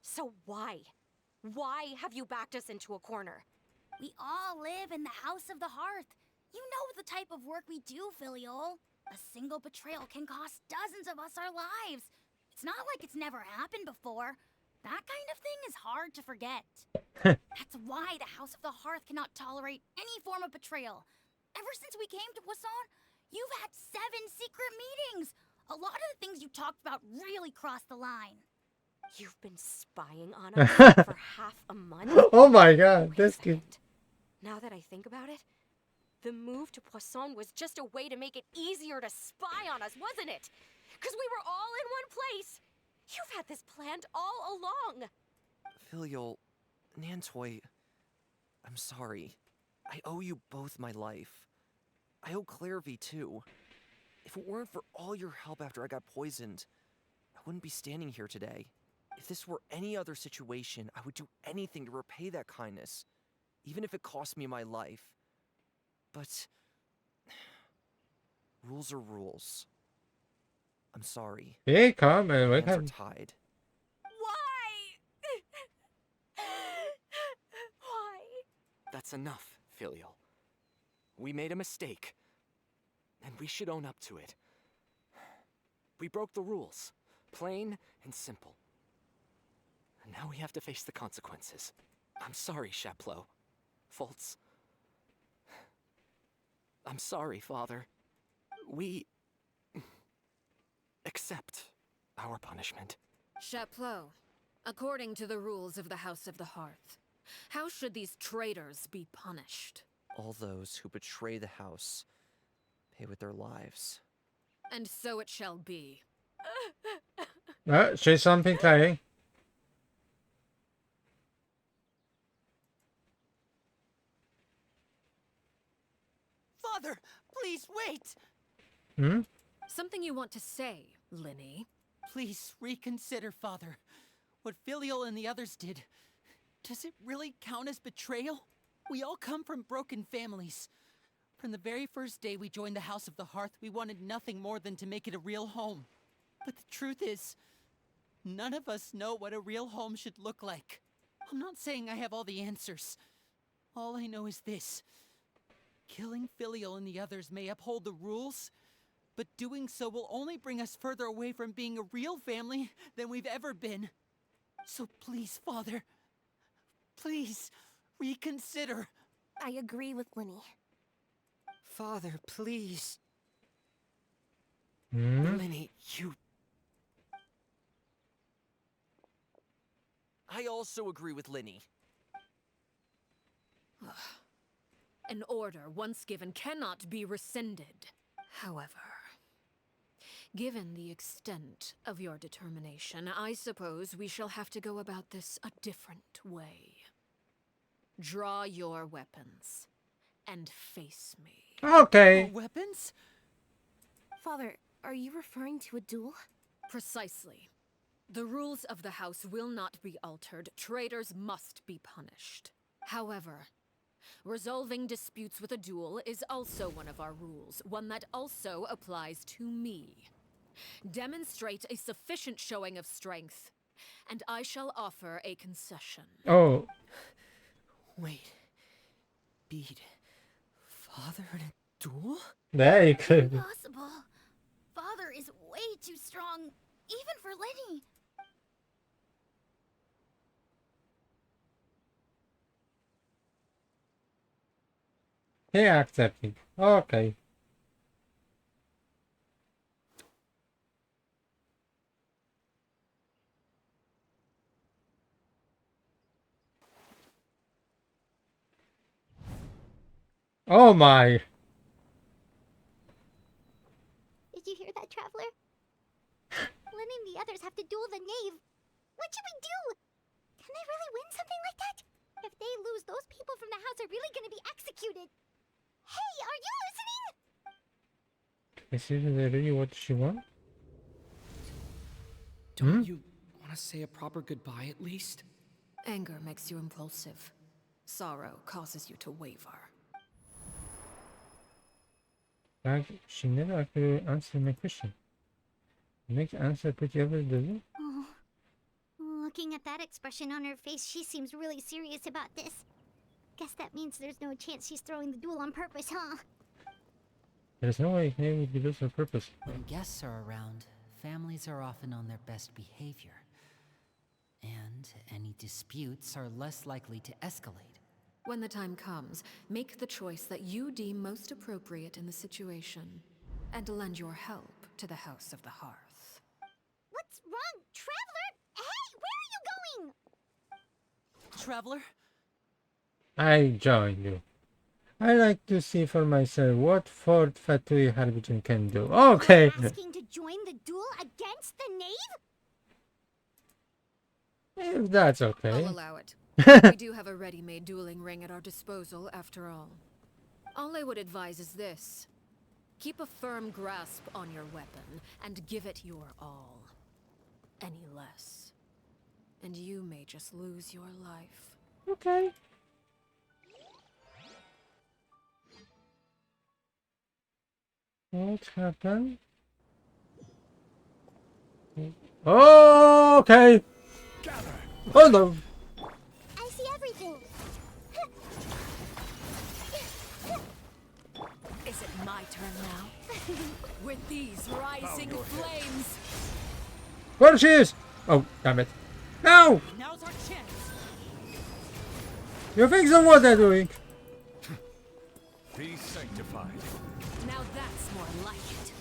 So why? Why have you backed us into a corner? We all live in the House of the Hearth. You know the type of work we do, Filial. A single betrayal can cost dozens of us our lives. It's not like it's never happened before. That kind of thing is hard to forget. That's why the House of the Hearth cannot tolerate any form of betrayal. Ever since we came to Poisson, you've had 7 secret meetings. A lot of the things you talked about really crossed the line. You've been spying on us for half a month? oh my God, Wait a this kid. second. Now that I think about it, the move to Poisson was just a way to make it easier to spy on us, wasn't it? Because we were all in one place. You've had this planned all along. Filial, Nantoi, I'm sorry. I owe you both my life. I owe Clairvy too. If it weren't for all your help after I got poisoned, I wouldn't be standing here today. If this were any other situation, I would do anything to repay that kindness, even if it cost me my life. But rules are rules. I'm sorry. Hey, come and wake Hands up. are tied. Why? Why? That's enough, Filial. We made a mistake, and we should own up to it. We broke the rules, plain and simple. And now we have to face the consequences. I'm sorry, Sheplo. Fultz. I'm sorry, Father. We accept our punishment. Chapleau, according to the rules of the House of the Hearth, How should these traitors be punished? All those who betray the house pay with their lives. And so it shall be. She's something crying. Father, please wait! Hmm? Something you want to say, Linny? Please reconsider, Father. What Filial and the others did, does it really count as betrayal? We all come from broken families. From the very first day we joined the House of the Hearth, we wanted nothing more than to make it a real home. But the truth is, none of us know what a real home should look like. I'm not saying I have all the answers. All I know is this. Killing Filial and the others may uphold the rules, but doing so will only bring us further away from being a real family than we've ever been. So please, Father, please, reconsider. I agree with Linny. Father, please. Hmm? Linny, you... I also agree with Linny. An order once given cannot be rescinded. However, given the extent of your determination, I suppose we shall have to go about this a different way. Draw your weapons and face me. Okay. Weapons? Father, are you referring to a duel? Precisely. The rules of the house will not be altered. Traitors must be punished. However, resolving disputes with a duel is also one of our rules, one that also applies to me. Demonstrate a sufficient showing of strength, and I shall offer a concession. Oh. Wait. Beat Father in a duel? Very good. Impossible. Father is way too strong, even for Lenny. He accepted. Okay. Oh my. Did you hear that, Traveler? Lenny and the others have to duel the knave. What should we do? Can they really win something like that? If they lose, those people from the house are really gonna be executed. Hey, are you listening? Is it really what she wants? Don't you want to say a proper goodbye at least? Anger makes you impulsive. Sorrow causes you to waver. Like, she never actually answered my question. Makes answer pretty obvious, doesn't it? Oh. Looking at that expression on her face, she seems really serious about this. Guess that means there's no chance she's throwing the duel on purpose, huh? There's no way Nate would do this on purpose. When guests are around, families are often on their best behavior. And any disputes are less likely to escalate. When the time comes, make the choice that you deem most appropriate in the situation, and lend your help to the House of the Hearth. What's wrong, Traveler? Hey, where are you going? Traveler? I join you. I like to see for myself what Fort Fatui Harbingen can do. Okay. Asking to join the duel against the knave? If that's okay. I'll allow it. We do have a ready-made dueling ring at our disposal, after all. All I would advise is this. Keep a firm grasp on your weapon, and give it your all. Any less, and you may just lose your life. Okay. What happened? Oh, okay. Oh no. I see everything. Is it my turn now? With these rising flames! Where she is? Oh, damn it. No! Now's our chance! You fix on what they're doing. Be sanctified. Now that's more like it.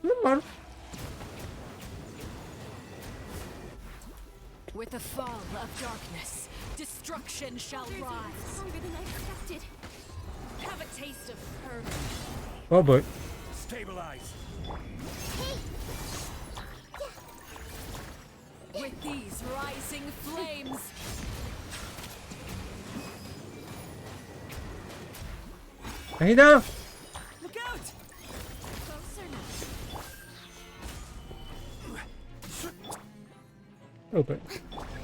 Come on. With the fall of darkness, destruction shall rise. Stronger than I expected. Have a taste of her. Oh boy. Stabilize. With these rising flames, Ahida! look out! Closer now. Oh boy.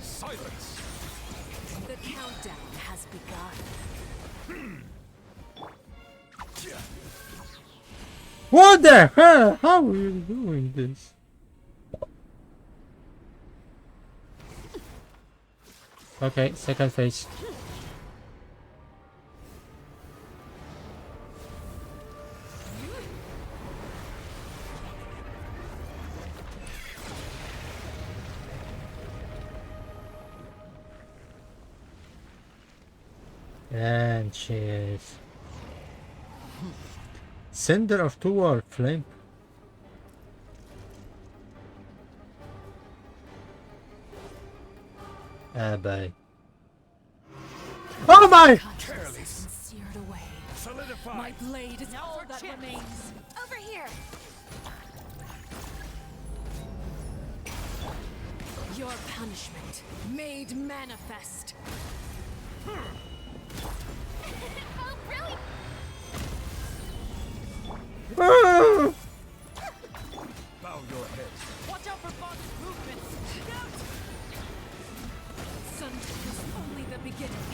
Silence. The countdown has begun. What the hell? How are you doing this? Okay, second phase. And cheers. Sender of two-wall flame. Bye. Oh my! Consciousness has been seared away. Solidify. My blade is all that remains. Over here. Your punishment made manifest. Oh, really? Ah! Bow your head. Watch out for boss movements. Out! Sunday is only the beginning.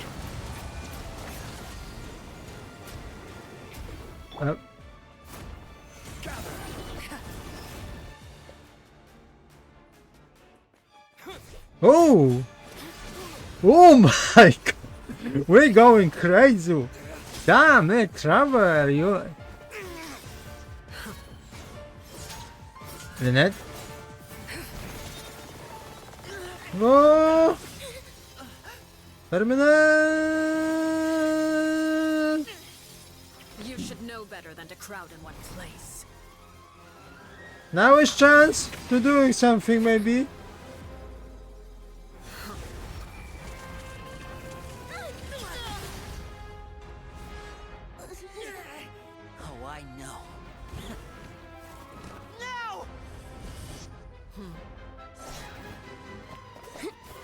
Oh! Oh my god! We're going crazy! Damn it, Trevor! You. Lynette? Oh! Terminal! You should know better than to crowd in one place. Now is chance to doing something maybe. Oh, I know. No!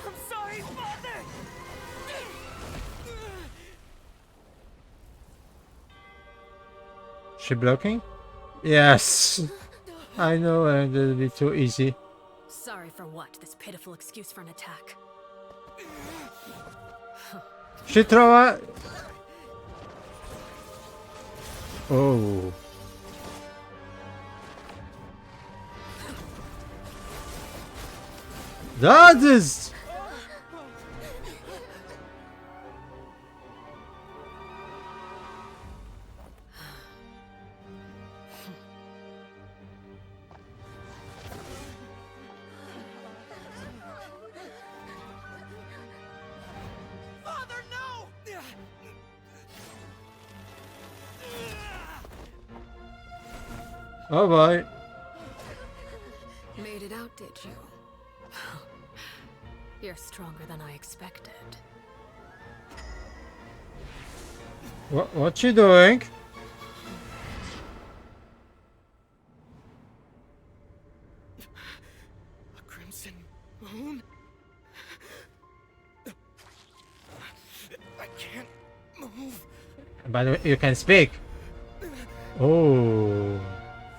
I'm sorry, Father! She blocking? Yes! I know, and it'll be too easy. Sorry for what? This pitiful excuse for an attack. She throw a... Oh. That is... Father, no! Oh boy. Made it out, did you? You're stronger than I expected. What you doing? A crimson moon? I can't move. By the way, you can speak. Oh.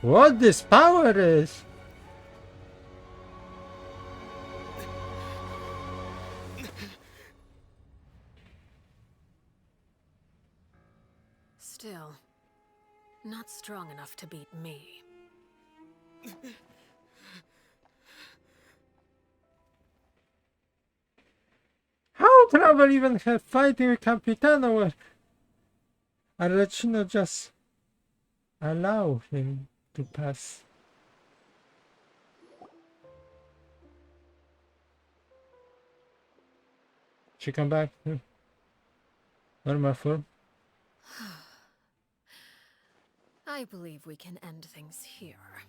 What this power is? Still, not strong enough to beat me. How Travel even have fighting with Capitano where Arlecchino just allow him to pass? She come back? Normal form? I believe we can end things here.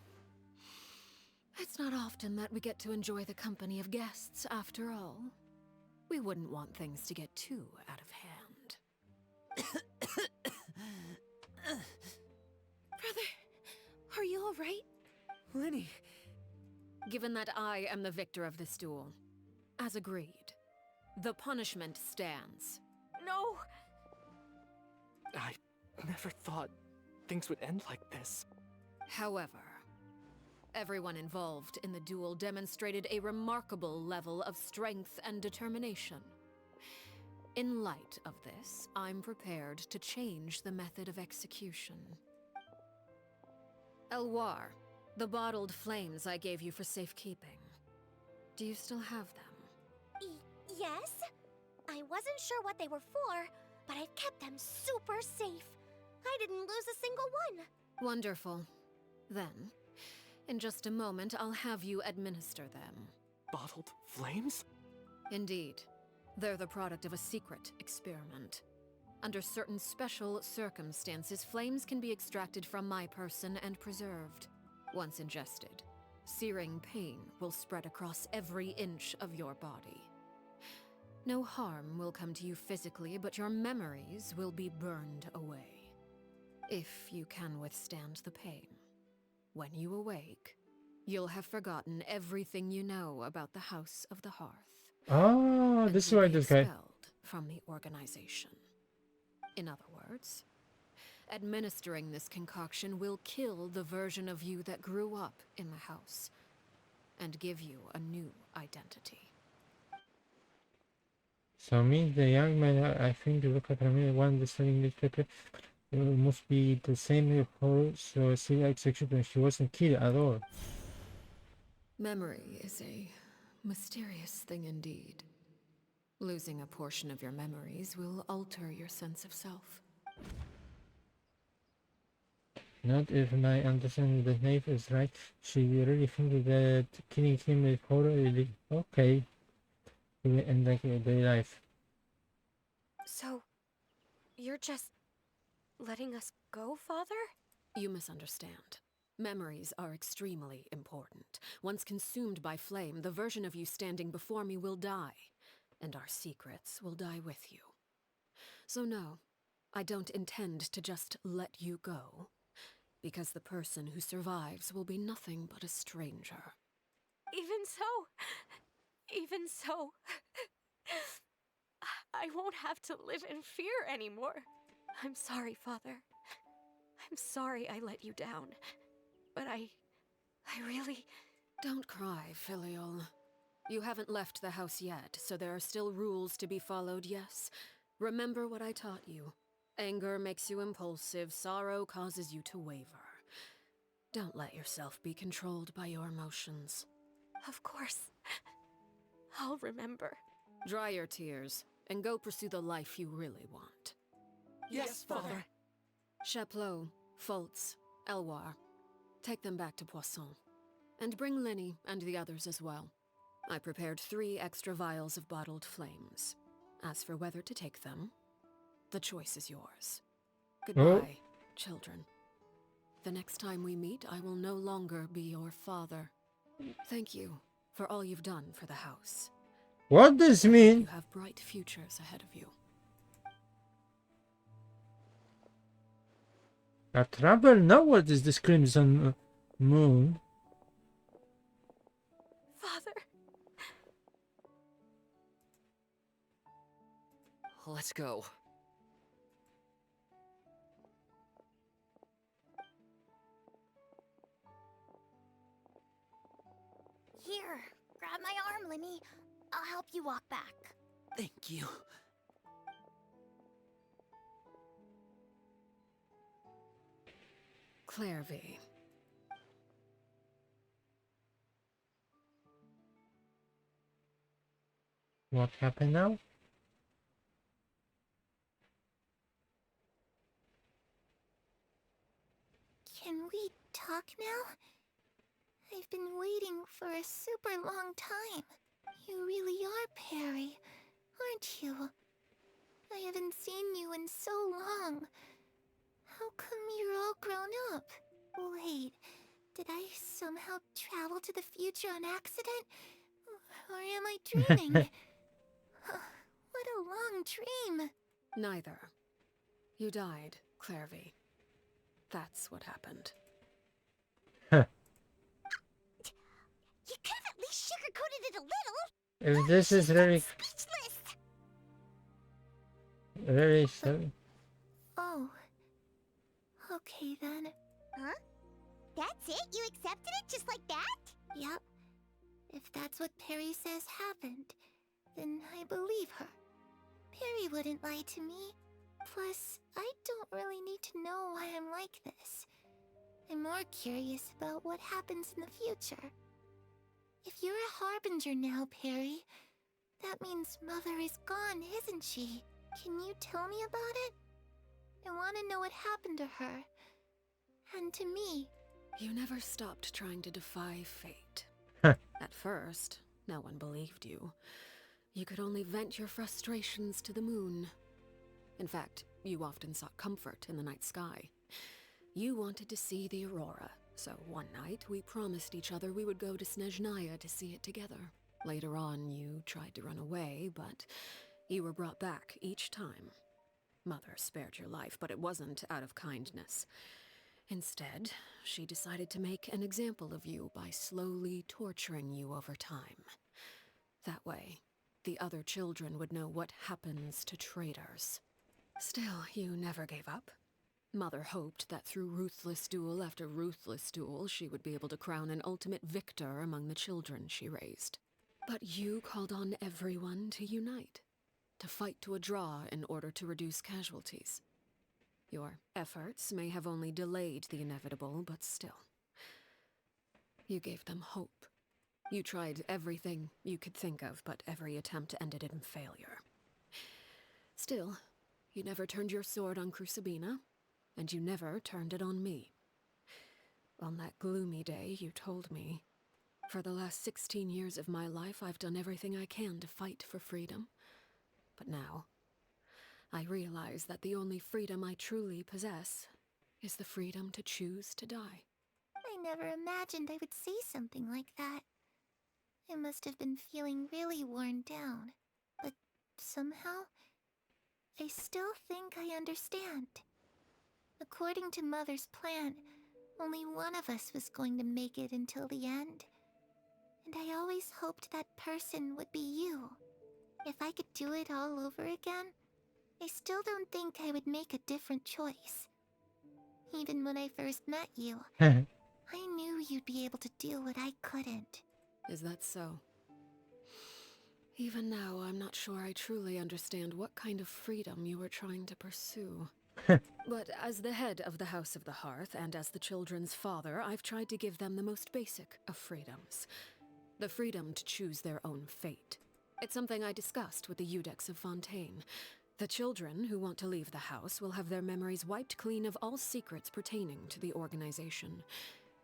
It's not often that we get to enjoy the company of guests, after all. We wouldn't want things to get too out of hand. Brother, are you all right? Lenny, Given that I am the victor of this duel, as agreed, the punishment stands. No! I never thought things would end like this. However, everyone involved in the duel demonstrated a remarkable level of strength and determination. In light of this, I'm prepared to change the method of execution. Elwar, the bottled flames I gave you for safekeeping. Do you still have them? Yes? I wasn't sure what they were for, but I've kept them super safe. I didn't lose a single one. Wonderful. Then, in just a moment, I'll have you administer them. Bottled flames? Indeed. They're the product of a secret experiment. Under certain special circumstances, flames can be extracted from my person and preserved. Once ingested, searing pain will spread across every inch of your body. No harm will come to you physically, but your memories will be burned away. If you can withstand the pain. When you awake, you'll have forgotten everything you know about the House of the Hearth. Oh, and this is you'll why be this guy. expelled from the organization. In other words, administering this concoction will kill the version of you that grew up in the house and give you a new identity. So means the young man, I think, look at me one the selling newspaper must be the same who so she executed. She wasn't killed at all. Memory is a mysterious thing indeed. Losing a portion of your memories will alter your sense of self. Not if my understanding of the knave is right. She really thinks that killing him is horribly okay. It will end like a day life. So, you're just letting us go, Father? You misunderstand. Memories are extremely important. Once consumed by flame, the version of you standing before me will die, and our secrets will die with you. So no, I don't intend to just let you go, because the person who survives will be nothing but a stranger. Even so, I won't have to live in fear anymore. I'm sorry, Father. I'm sorry I let you down. But I really... Don't cry, Filial. You haven't left the house yet, so there are still rules to be followed, yes? Remember what I taught you. Anger makes you impulsive, sorrow causes you to waver. Don't let yourself be controlled by your emotions. Of course. I'll remember. Dry your tears, and go pursue the life you really want. Yes, Father. Chaplot, Foltz, Elwar. Take them back to Poisson. And bring Linny and the others as well. I prepared 3 extra vials of bottled flames. As for whether to take them, the choice is yours. Goodbye, children. The next time we meet, I will no longer be your father. Thank you for all you've done for the house. What does this You mean? have bright futures ahead of you. I travel now. What is this crimson moon? Father. Let's go. Here, grab my arm, Linny. I'll help you walk back. Thank you. Clairvy. What happened now? Can we talk now? I've been waiting for a super long time. You really are Perry, aren't you? I haven't seen you in so long. How come you're all grown up? Wait, Did I somehow travel to the future on accident? Or am I dreaming? What a long dream. Neither. You died, Clairvy. That's what happened. You could have at least sugarcoated it a little. If this is very, Speechless. very so. Oh. Okay then. Huh? That's it? You accepted it just like that? Yep. If that's what Perry says happened, then I believe her. Perry wouldn't lie to me. Plus, I don't really need to know why I'm like this. I'm more curious about what happens in the future. If you're a harbinger now, Perry, that means Mother is gone, isn't she? Can you tell me about it? I want to know what happened to her. And to me. You never stopped trying to defy fate. Huh. At first, no one believed you. You could only vent your frustrations to the moon. In fact, you often sought comfort in the night sky. You wanted to see the aurora, so one night we promised each other we would go to Snezhnaya to see it together. Later on, you tried to run away, but you were brought back each time. Mother spared your life, but it wasn't out of kindness. Instead, she decided to make an example of you by slowly torturing you over time. That way, the other children would know what happens to traitors. Still, you never gave up. Mother hoped that through ruthless duel after ruthless duel, she would be able to crown an ultimate victor among the children she raised. But you called on everyone to unite, to fight to a draw in order to reduce casualties. Your efforts may have only delayed the inevitable, but still. You gave them hope. You tried everything you could think of, but every attempt ended in failure. Still, you never turned your sword on Crucibina, and you never turned it on me. On that gloomy day, you told me, "For the last 16 years of my life, I've done everything I can to fight for freedom. But now, I realize that the only freedom I truly possess is the freedom to choose to die." I never imagined I would say something like that. I must have been feeling really worn down. But somehow, I still think I understand. According to Mother's plan, only one of us was going to make it until the end. And I always hoped that person would be you. If I could do it all over again, I still don't think I would make a different choice. Even when I first met you, I knew you'd be able to do what I couldn't. Is that so? Even now, I'm not sure I truly understand what kind of freedom you were trying to pursue. But as the head of the House of the Hearth, and as the children's father, I've tried to give them the most basic of freedoms. The freedom to choose their own fate. It's something I discussed with the Eudex of Fontaine. The children who want to leave the house will have their memories wiped clean of all secrets pertaining to the organization.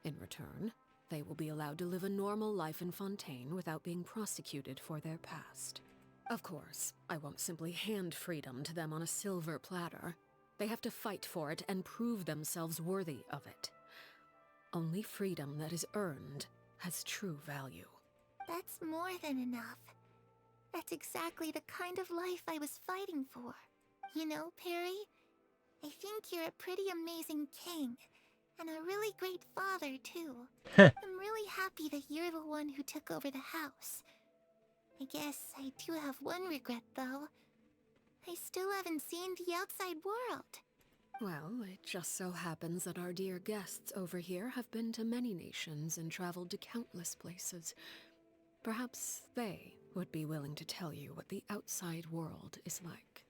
In return, they will be allowed to live a normal life in Fontaine without being prosecuted for their past. Of course, I won't simply hand freedom to them on a silver platter. They have to fight for it and prove themselves worthy of it. Only freedom that is earned has true value. That's more than enough. That's exactly the kind of life I was fighting for. You know, Perry, I think you're a pretty amazing king. And a really great father, too. I'm really happy that you're the one who took over the house. I guess I do have one regret, though. I still haven't seen the outside world. Well, it just so happens that our dear guests over here have been to many nations and traveled to countless places. Perhaps they would be willing to tell you what the outside world is like.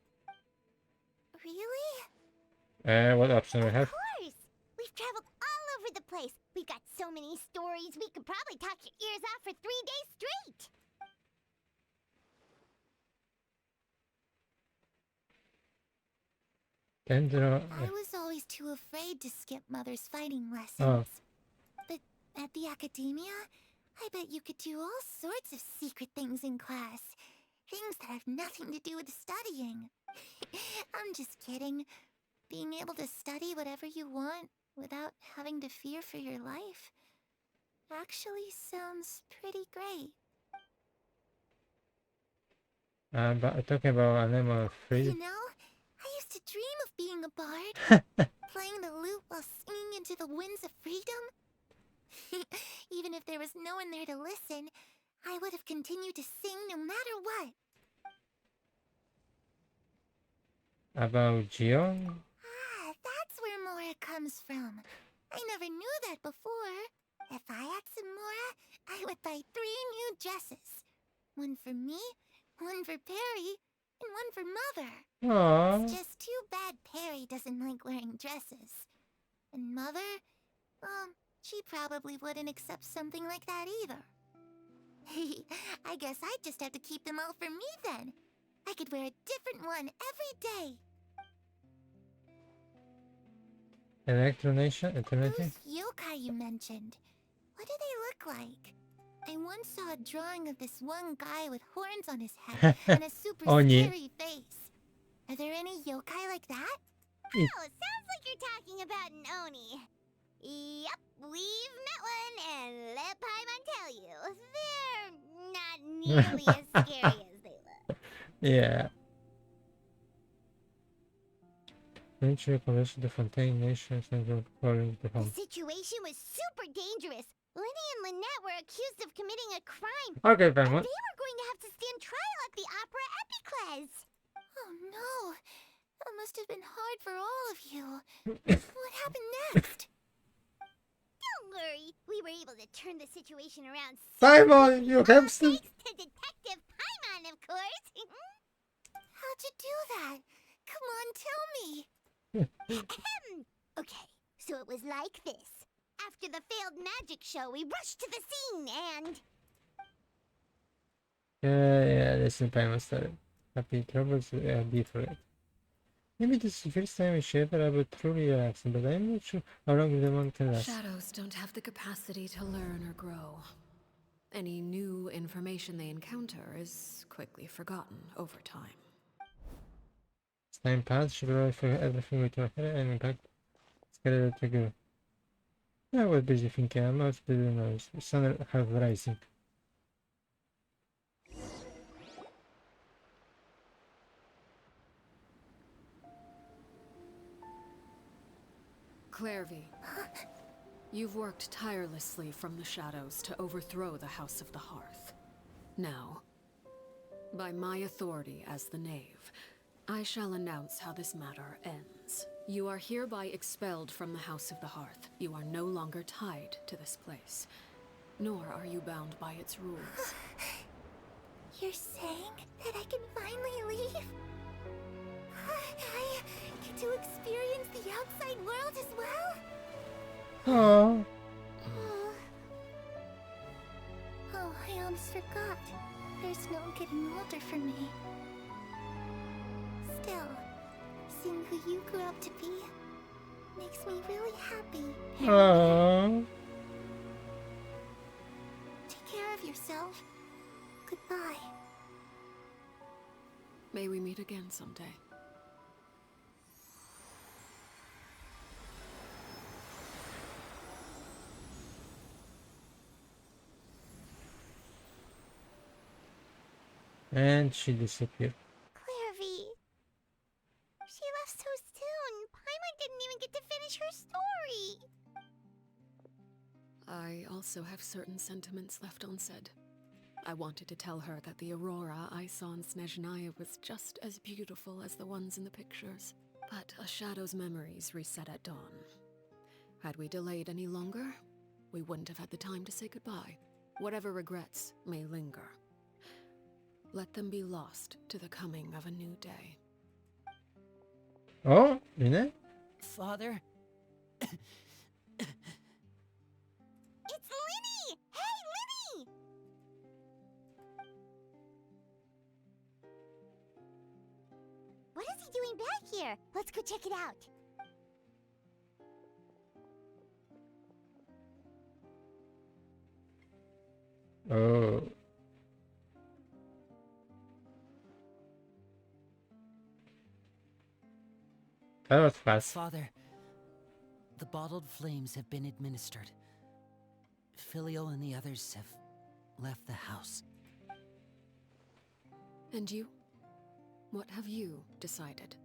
Really? What option do we have? Of course! We've traveled all over the place. We've got so many stories, we could probably talk your ears out for 3 days straight. And I was always too afraid to skip Mother's fighting lessons. But at the academia, I bet you could do all sorts of secret things in class. Things that have nothing to do with studying. I'm just kidding. Being able to study whatever you want without having to fear for your life. actually sounds pretty great. But talking about animal freedom. You know, I used to dream of being a bard, playing the lute while singing into the winds of freedom. Even if there was no one there to listen, I would have continued to sing no matter what. About Geo? Ah, that's where Mora comes from. I never knew that before. If I had some Mora, I would buy 3 new dresses. One for me, one for Perry, and one for Mother. Aww. It's just too bad Perry doesn't like wearing dresses. And Mother, well, she probably wouldn't accept something like that either. I guess I'd just have to keep them all for me then. I could wear a different one every day. Electronation? Eternity? Those yokai you mentioned, what do they look like? I once saw a drawing of this one guy with horns on his head and a super Oni. scary face. Are there any yokai like that? It- Oh, sounds like you're talking about an Oni. Yep, we've met one, and let Paimon tell you, they're not nearly as scary as they look. Yeah. Nature collection the Fontaine Nations and calling the The home. situation was super dangerous. Lenny and Lynette were accused of committing a crime. Okay, And Paimon. they were going to have to stand trial at the Opera Epicles. Oh no, that must have been hard for all of you. What happened next? Don't worry, we were able to turn the situation around. Paimon, you All hamster! thanks to Detective Paimon, of course. How'd you do that? Come on, tell me. Okay, so it was like this. After the failed magic show, we rushed to the scene and... Yeah, this is Paimon story. Happy troubles different. Maybe this is the first time we share that I would truly relax, but I'm not sure how long the one can last. Shadows don't have the capacity to learn or grow. Any new information they encounter is quickly forgotten over time. As time passed, she realized for everything with her head and in fact, scared to go. I was busy thinking, I must be the noise. The sun half rising. Clairvy, you've worked tirelessly from the shadows to overthrow the House of the Hearth. Now, by my authority as the Knave, I shall announce how this matter ends. You are hereby expelled from the House of the Hearth. You are no longer tied to this place, nor are you bound by its rules. You're saying that I can finally leave? I get to experience the outside world as well? Oh, Oh, I almost forgot. There's no getting older for me. Still, seeing who you grew up to be makes me really happy. oh. Take care of yourself. Goodbye. May we meet again someday. And she disappeared. Clairvy. She left so soon. Paimon didn't even get to finish her story. I also have certain sentiments left unsaid. I wanted to tell her that the aurora I saw in Snezhnaya was just as beautiful as the ones in the pictures. But a shadow's memories reset at dawn. Had we delayed any longer, we wouldn't have had the time to say goodbye. Whatever regrets may linger, let them be lost to the coming of a new day. Oh, Lynette? Father? It's Linny! Hey, Linny! What is he doing back here? Let's go check it out. Oh. That was fast. Father, the bottled flames have been administered. Filial and the others have left the house. And you? What have you decided?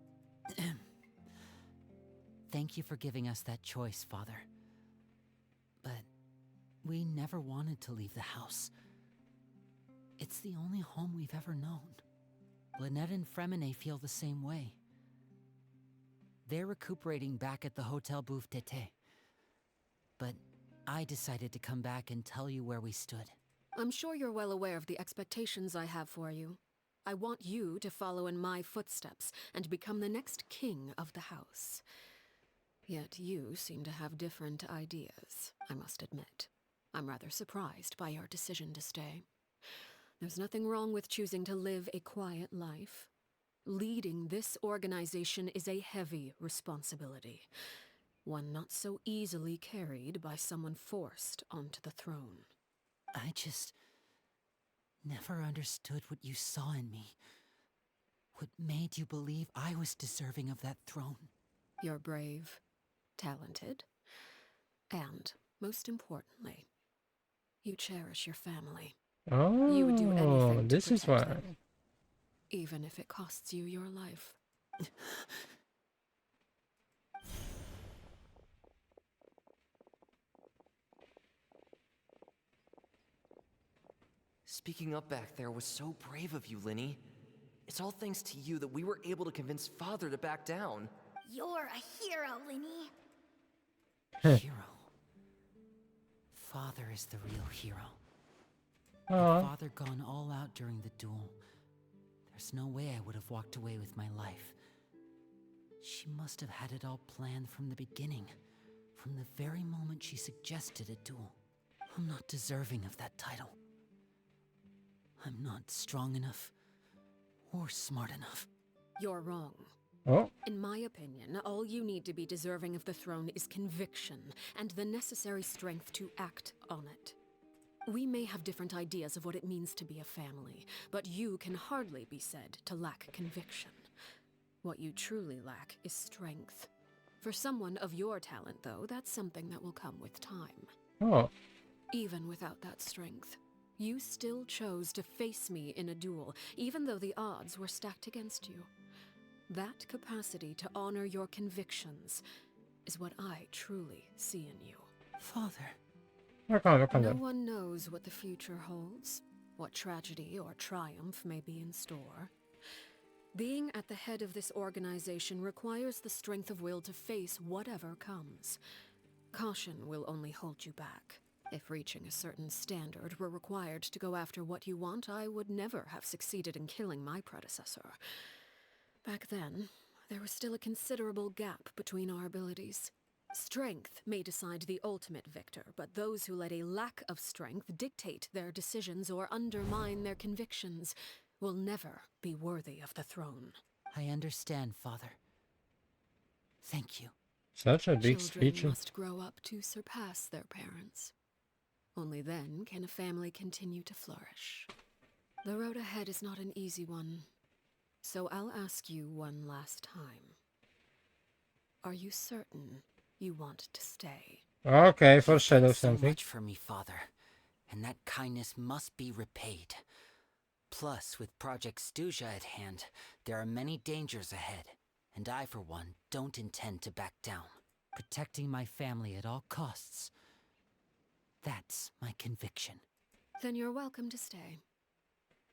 Thank you for giving us that choice, Father. But we never wanted to leave the house. It's the only home we've ever known. Lynette and Fremine feel the same way. They're recuperating back at the Hotel Bouffe d'été. But I decided to come back and tell you where we stood. I'm sure you're well aware of the expectations I have for you. I want you to follow in my footsteps and become the next king of the house. Yet you seem to have different ideas, I must admit. I'm rather surprised by your decision to stay. There's nothing wrong with choosing to live a quiet life. Leading this organization is a heavy responsibility, one not so easily carried by someone forced onto the throne. I just never understood what you saw in me. What made you believe I was deserving of that throne? You're brave, talented, and, most importantly, you cherish your family. You would do Oh, anything to this is protect why. them, even if it costs you your life. Speaking up back there was so brave of you, Linny. It's all thanks to you that we were able to convince Father to back down. You're a hero, Linny. Hero. Father is the real hero. Had Oh, Father gone all out during the duel, there's no way I would have walked away with my life. She must have had it all planned from the beginning, from the very moment she suggested a duel. I'm not deserving of that title. I'm not strong enough or smart enough. You're wrong. oh, In my opinion, all you need to be deserving of the throne is conviction and the necessary strength to act on it. We may have different ideas of what it means to be a family, but you can hardly be said to lack conviction. What you truly lack is strength. For someone of your talent, though, that's something that will come with time. oh. Even without that strength, you still chose to face me in a duel, even though the odds were stacked against you. That capacity to honor your convictions is what I truly see in you. Father. Calm No down. one knows what the future holds, what tragedy or triumph may be in store. Being at the head of this organization requires the strength of will to face whatever comes. Caution will only hold you back. If reaching a certain standard were required to go after what you want, I would never have succeeded in killing my predecessor. Back then, there was still a considerable gap between our abilities. Strength may decide the ultimate victor, but those who let a lack of strength dictate their decisions or undermine their convictions will never be worthy of the throne. I understand, Father. Thank you. Such a big Children speech. must grow up to surpass their parents. Only then can a family continue to flourish. The road ahead is not an easy one, so I'll ask you one last time. Are you certain you want to stay? Okay, You've foreshadow done so something. much for me, Father, and that kindness must be repaid. Plus, with Project Stuja at hand, there are many dangers ahead, and I, for one, don't intend to back down. Protecting my family at all costs. That's my conviction. Then you're welcome to stay.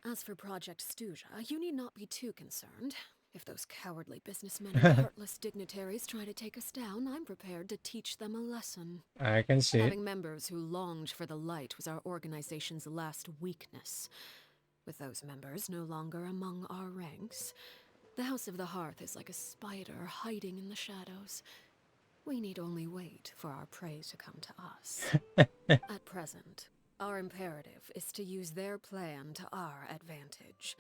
As for Project Stuja, you need not be too concerned. If those cowardly businessmen and heartless dignitaries try to take us down, I'm prepared to teach them a lesson. I can see it. Having members who longed for the light was our organization's last weakness. With those members no longer among our ranks, the House of the Hearth is like a spider hiding in the shadows. We need only wait for our prey to come to us. At present, our imperative is to use their plan to our advantage.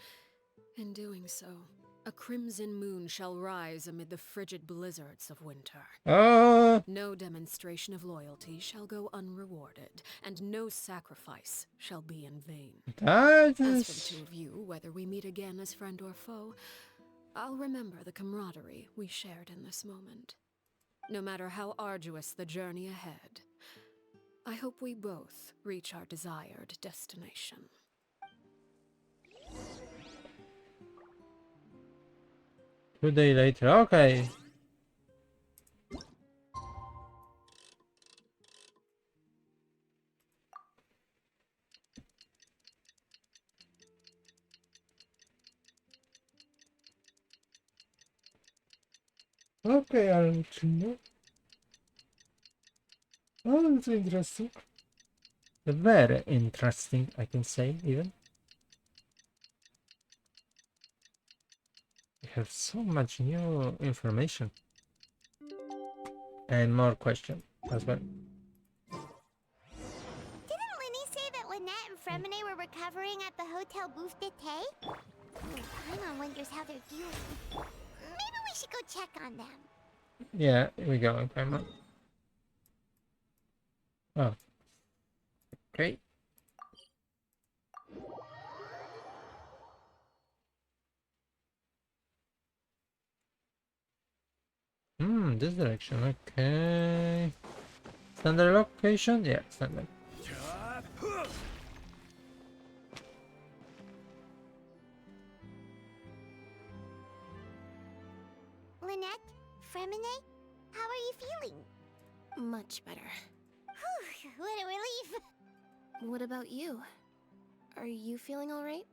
In doing so, a crimson moon shall rise amid the frigid blizzards of winter. Oh, No demonstration of loyalty shall go unrewarded, and no sacrifice shall be in vain. that As for the is... two of you, whether we meet again as friend or foe, I'll remember the camaraderie we shared in this moment. No matter how arduous the journey ahead, I hope we both reach our desired destination. 2 days later. Okay. Okay, Arlecchino. Oh, that's interesting. Very interesting, I can say, even. We have so much new information. And more questions as well. Didn't Linny say that Lynette and Fremine were recovering at the Hotel Booth d'été? Paimon wonders how they're doing. Maybe we should go check on them. Yeah, here we go. Oh, okay. This direction. Okay. Standard location? Yeah, standard. Lynette, Fremine, how are you feeling? Much better. Whew, what a relief. What about you? Are you feeling alright?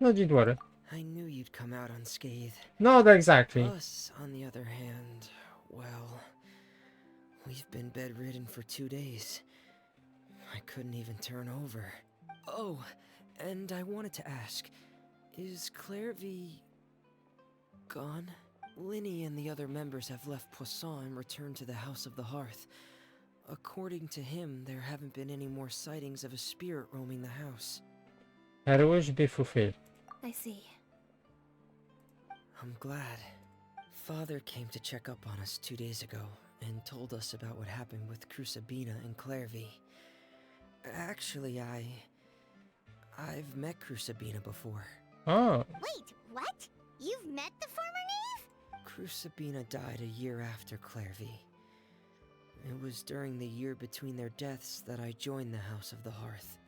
No, don't worry. I knew you'd come out unscathed. Not exactly. Us, on the other hand, well, we've been bedridden for 2 days. I couldn't even turn over. Oh, and I wanted to ask, is Clairvy gone? Linny and the other members have left Poisson and returned to the House of the Hearth. According to him, there haven't been any more sightings of a spirit roaming the house. Her wish be fulfilled. I see. I'm glad. Father came to check up on us 2 days ago and told us about what happened with Crucibina and Clairvy. Actually, I've met Crucibina before. Oh, Wait, what? You've met the former knave? Crucibina died a year after Clairvy. It was during the year between their deaths that I joined the House of the Hearth.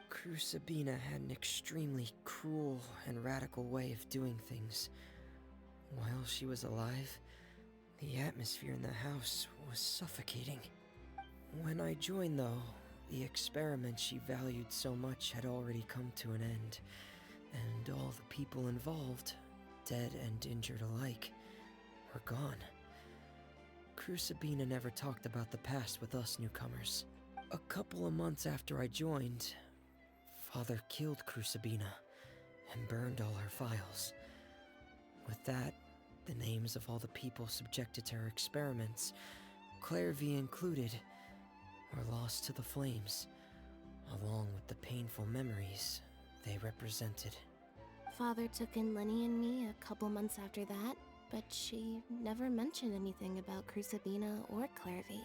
Crucibina had an extremely cruel and radical way of doing things. While she was alive, the atmosphere in the house was suffocating. When I joined, though, the experiment she valued so much had already come to an end, and all the people involved, dead and injured alike, were gone. Crucibina never talked about the past with us newcomers. A couple of months after I joined, Father killed Crucibina and burned all her files. With that, the names of all the people subjected to her experiments, Clairvy included, were lost to the flames, along with the painful memories they represented. Father took in Lenny and me a couple months after that, but she never mentioned anything about Crucibina or Clairvy.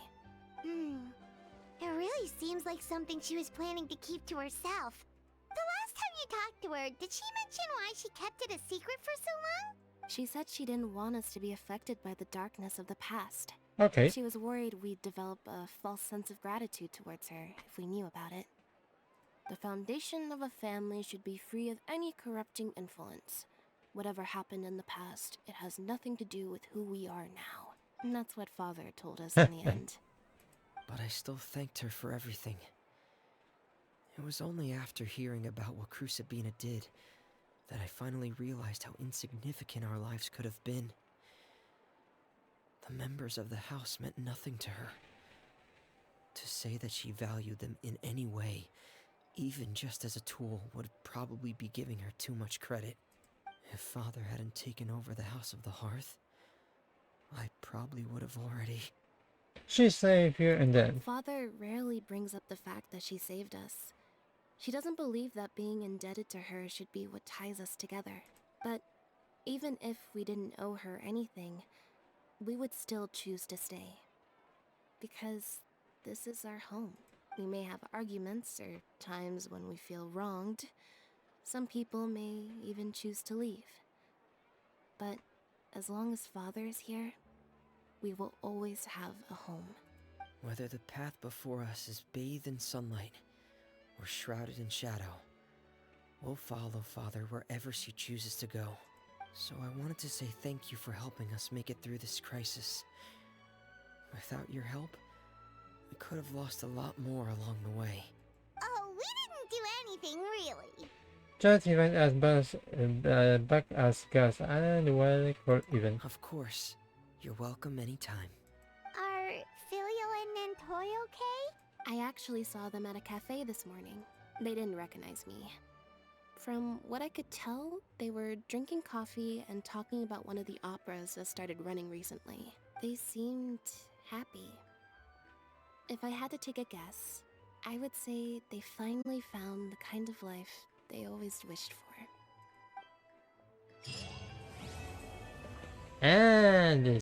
It really seems like something she was planning to keep to herself. The last time you talked to her, did she mention why she kept it a secret for so long? She said she didn't want us to be affected by the darkness of the past. okay. She was worried we'd develop a false sense of gratitude towards her if we knew about it. The foundation of a family should be free of any corrupting influence. Whatever happened in the past, it has nothing to do with who we are now. And that's what Father told us in the end. But I still thanked her for everything. It was only after hearing about what Crucibina did that I finally realized how insignificant our lives could have been. The members of the house meant nothing to her. To say that she valued them in any way, even just as a tool, would probably be giving her too much credit. If Father hadn't taken over the House of the Hearth, I probably would have already... She's safe here and then. Father rarely brings up the fact that she saved us. She doesn't believe that being indebted to her should be what ties us together. But even if we didn't owe her anything, we would still choose to stay. Because this is our home. We may have arguments or times when we feel wronged. Some people may even choose to leave. But as long as Father is here, we will always have a home. Whether the path before us is bathed in sunlight or shrouded in shadow, we'll follow Father wherever she chooses to go. So I wanted to say thank you for helping us make it through this crisis. Without your help, we could have lost a lot more along the way. Oh, we didn't do anything, really. Just even as back as gas and well for even. Of course, you're welcome anytime. Are Filio and Nantoy okay? I actually saw them at a cafe this morning. They didn't recognize me. From what I could tell, they were drinking coffee and talking about one of the operas that started running recently. They seemed happy. If I had to take a guess, I would say they finally found the kind of life they always wished for. And